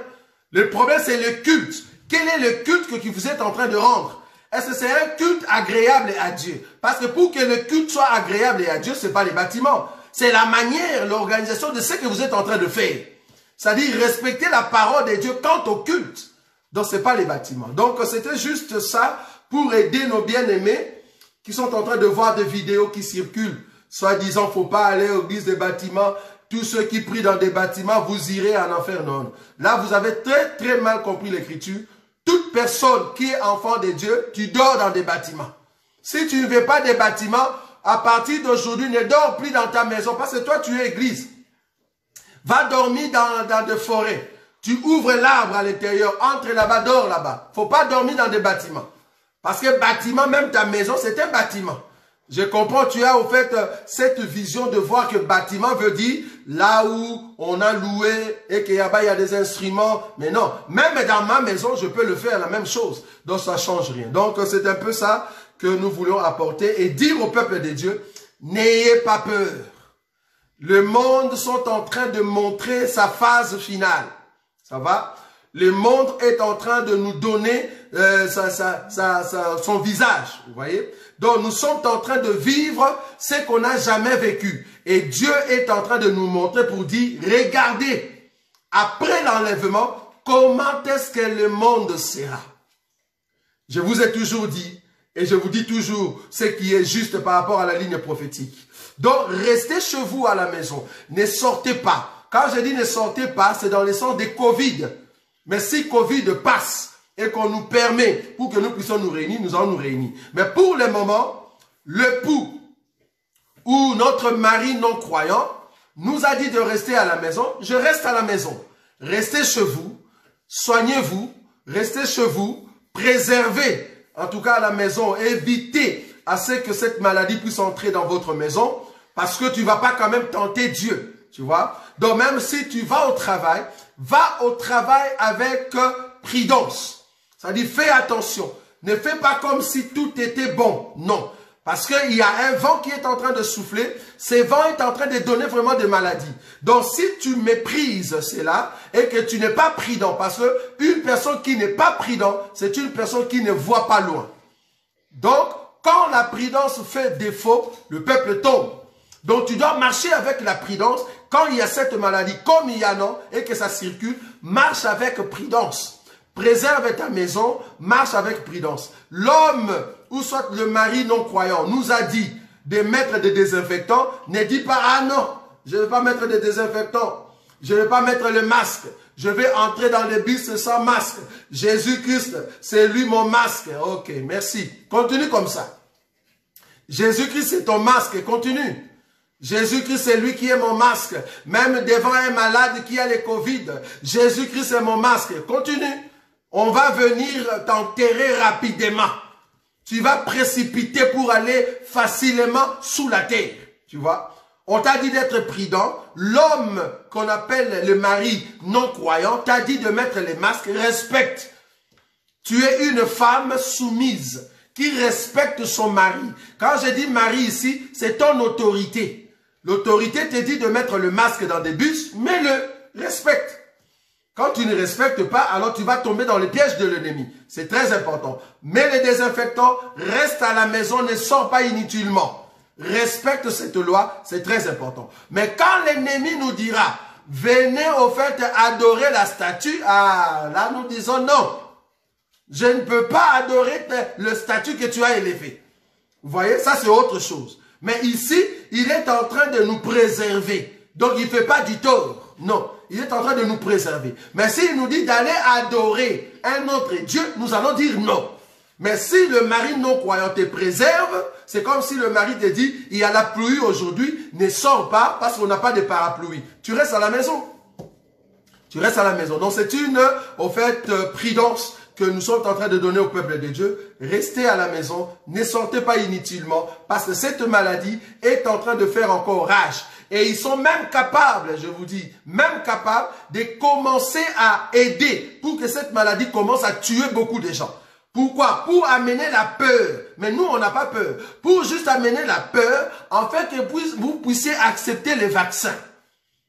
Le problème c'est le culte. Quel est le culte que vous êtes en train de rendre? Est-ce que c'est un culte agréable à Dieu? Parce que pour que le culte soit agréable à Dieu, ce n'est pas les bâtiments. C'est la manière, l'organisation de ce que vous êtes en train de faire. C'est-à-dire respecter la parole de Dieu quant au culte. Donc, ce n'est pas les bâtiments. Donc, c'était juste ça pour aider nos bien-aimés qui sont en train de voir des vidéos qui circulent. Soi-disant, il ne faut pas aller aux églises des bâtiments. Tous ceux qui prient dans des bâtiments, vous irez en enfer. Non. Là, vous avez très, très mal compris l'écriture. Toute personne qui est enfant de Dieu, tu dors dans des bâtiments. Si tu ne veux pas des bâtiments, à partir d'aujourd'hui, ne dors plus dans ta maison parce que toi, tu es église. Va dormir dans des forêts. Tu ouvres l'arbre à l'intérieur, entre là-bas, dors là-bas. Il ne faut pas dormir dans des bâtiments. Parce que bâtiment, même ta maison, c'est un bâtiment. Je comprends, tu as au fait cette vision de voir que bâtiment veut dire là où on a loué et qu'il y a des instruments. Mais non, même dans ma maison, je peux le faire la même chose. Donc ça ne change rien. Donc c'est un peu ça que nous voulons apporter et dire au peuple de Dieu, n'ayez pas peur. Le monde sont en train de montrer sa phase finale. Ça va? Le monde est en train de nous donner son visage. Vous voyez? Donc nous sommes en train de vivre ce qu'on n'a jamais vécu. Et Dieu est en train de nous montrer pour dire, regardez, après l'enlèvement, comment est-ce que le monde sera? Je vous ai toujours dit, et je vous dis toujours ce qui est juste par rapport à la ligne prophétique. Donc restez chez vous à la maison, ne sortez pas. Quand je dis ne sortez pas, c'est dans le sens des Covid. Mais si Covid passe et qu'on nous permet pour que nous puissions nous réunir, nous allons nous réunir. Mais pour le moment, l'époux ou notre mari non-croyant nous a dit de rester à la maison. Je reste à la maison. Restez chez vous, soignez-vous, restez chez vous, préservez en tout cas à la maison, évitez à ce que cette maladie puisse entrer dans votre maison parce que tu ne vas pas quand même tenter Dieu. Tu vois? Donc même si tu vas au travail avec prudence. C'est-à-dire, fais attention. Ne fais pas comme si tout était bon. Non. Parce qu'il y a un vent qui est en train de souffler. Ce vent est en train de donner vraiment des maladies. Donc, si tu méprises cela et que tu n'es pas prudent, parce qu'une personne qui n'est pas prudent, c'est une personne qui ne voit pas loin. Donc, quand la prudence fait défaut, le peuple tombe. Donc, tu dois marcher avec la prudence. Quand il y a cette maladie, comme il y en a, et que ça circule, marche avec prudence. préserve ta maison, marche avec prudence. L'homme, ou soit le mari non croyant, nous a dit de mettre des désinfectants. Ne dis pas, ah non, je ne vais pas mettre des désinfectants. Je ne vais pas mettre le masque. Je vais entrer dans les bus sans masque. Jésus-Christ, c'est lui mon masque. Ok, merci. Continue comme ça. Jésus-Christ, c'est ton masque. Continue. Jésus-Christ, c'est lui qui est mon masque. Même devant un malade qui a le Covid. Jésus-Christ, c'est mon masque. Continue. On va venir t'enterrer rapidement. Tu vas précipiter pour aller facilement sous la terre. Tu vois? On t'a dit d'être prudent. L'homme qu'on appelle le mari non croyant t'a dit de mettre les masques. Respecte. Tu es une femme soumise qui respecte son mari. Quand je dis mari ici, c'est ton autorité. L'autorité te dit de mettre le masque dans des bus, mais le respecte. Quand tu ne respectes pas, alors tu vas tomber dans le piège de l'ennemi. C'est très important. Mets les désinfectants, reste à la maison, ne sors pas inutilement. Respecte cette loi, c'est très important. Mais quand l'ennemi nous dira, venez au fait adorer la statue, ah, là nous disons non. Je ne peux pas adorer le statut que tu as élevé. Vous voyez, ça c'est autre chose. Mais ici, il est en train de nous préserver. Donc il ne fait pas du tort. Non, il est en train de nous préserver. Mais s'il nous dit d'aller adorer un autre Dieu, nous allons dire non. Mais si le mari non croyant te préserve, c'est comme si le mari te dit, il y a la pluie aujourd'hui, ne sors pas parce qu'on n'a pas de parapluie. Tu restes à la maison. Tu restes à la maison. Donc c'est une, au fait, prudence que nous sommes en train de donner au peuple de Dieu. Restez à la maison, ne sortez pas inutilement, parce que cette maladie est en train de faire encore rage. Et ils sont même capables, je vous dis, même capables de commencer à aider pour que cette maladie commence à tuer beaucoup de gens. Pourquoi? Pour amener la peur. Mais nous, on n'a pas peur. Pour juste amener la peur, en fait, que vous puissiez accepter les vaccins.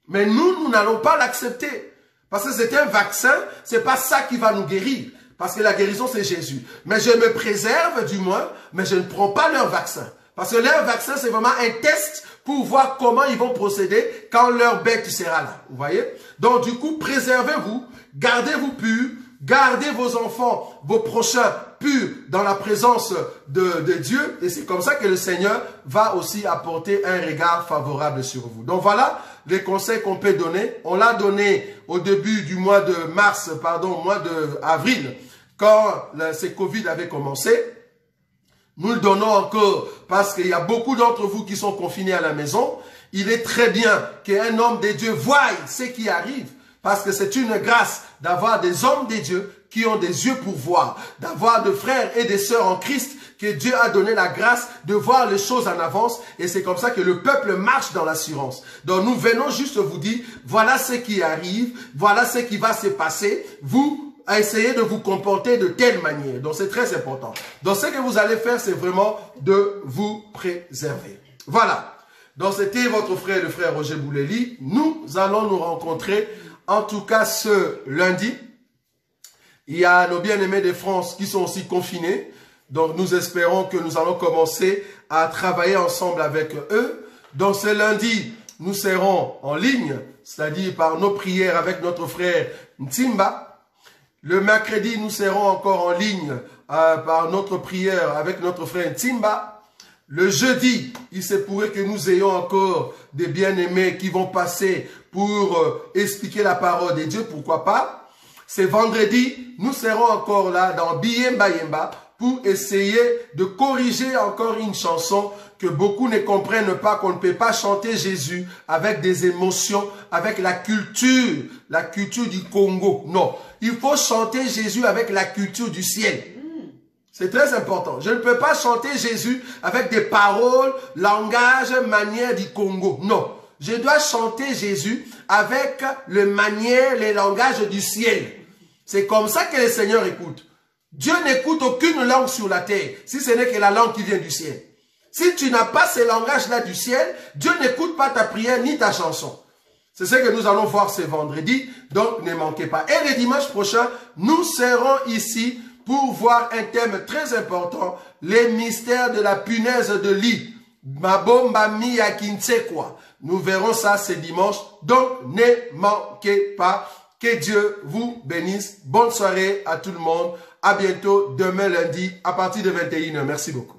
Mais nous n'allons pas l'accepter. Parce que c'est un vaccin, c'est pas ça qui va nous guérir. Parce que la guérison, c'est Jésus. Mais je me préserve, du moins, mais je ne prends pas leur vaccin. Parce que leur vaccin, c'est vraiment un test pour voir comment ils vont procéder quand leur bête sera là. Vous voyez? Donc, du coup, préservez-vous, gardez-vous purs, gardez vos enfants, vos prochains purs dans la présence de Dieu. Et c'est comme ça que le Seigneur va aussi apporter un regard favorable sur vous. Donc, voilà les conseils qu'on peut donner. On l'a donné au début du mois de mars, pardon, mois d'avril, quand ce Covid avait commencé. Nous le donnons encore parce qu'il y a beaucoup d'entre vous qui sont confinés à la maison. Il est très bien qu'un homme de Dieu voie ce qui arrive parce que c'est une grâce d'avoir des hommes de Dieu qui ont des yeux pour voir, d'avoir des frères et des sœurs en Christ que Dieu a donné la grâce de voir les choses en avance et c'est comme ça que le peuple marche dans l'assurance. Donc nous venons juste vous dire, voilà ce qui arrive, voilà ce qui va se passer. Vous à essayer de vous comporter de telle manière. Donc, c'est très important. Donc, ce que vous allez faire, c'est vraiment de vous préserver. Voilà. Donc, c'était votre frère, le frère Roger Bouleli. Nous allons nous rencontrer, en tout cas, ce lundi. Il y a nos bien-aimés de France qui sont aussi confinés. Donc, nous espérons que nous allons commencer à travailler ensemble avec eux. Donc, ce lundi, nous serons en ligne, c'est-à-dire par nos prières avec notre frère Ntimba. Le mercredi, nous serons encore en ligne par notre prière avec notre frère Timba. Le jeudi, il se pourrait que nous ayons encore des bien-aimés qui vont passer pour expliquer la parole de Dieu, pourquoi pas. C'est vendredi, nous serons encore là dans Biyemba Yemba pour essayer de corriger encore une chanson que beaucoup ne comprennent pas, qu'on ne peut pas chanter Jésus avec des émotions, avec la culture du Congo. Non, il faut chanter Jésus avec la culture du ciel. C'est très important. Je ne peux pas chanter Jésus avec des paroles, langage, manière du Congo. Non, je dois chanter Jésus avec les manières, les langages du ciel. C'est comme ça que le Seigneur écoute. Dieu n'écoute aucune langue sur la terre, si ce n'est que la langue qui vient du ciel. Si tu n'as pas ces langages-là du ciel, Dieu n'écoute pas ta prière ni ta chanson. C'est ce que nous allons voir ce vendredi, donc ne manquez pas. Et le dimanche prochain, nous serons ici pour voir un thème très important, les mystères de la punaise de lit. Mabomba miya kinsekwa. Nous verrons ça ce dimanche, donc ne manquez pas. Que Dieu vous bénisse. Bonne soirée à tout le monde. À bientôt demain lundi à partir de 21h. Merci beaucoup.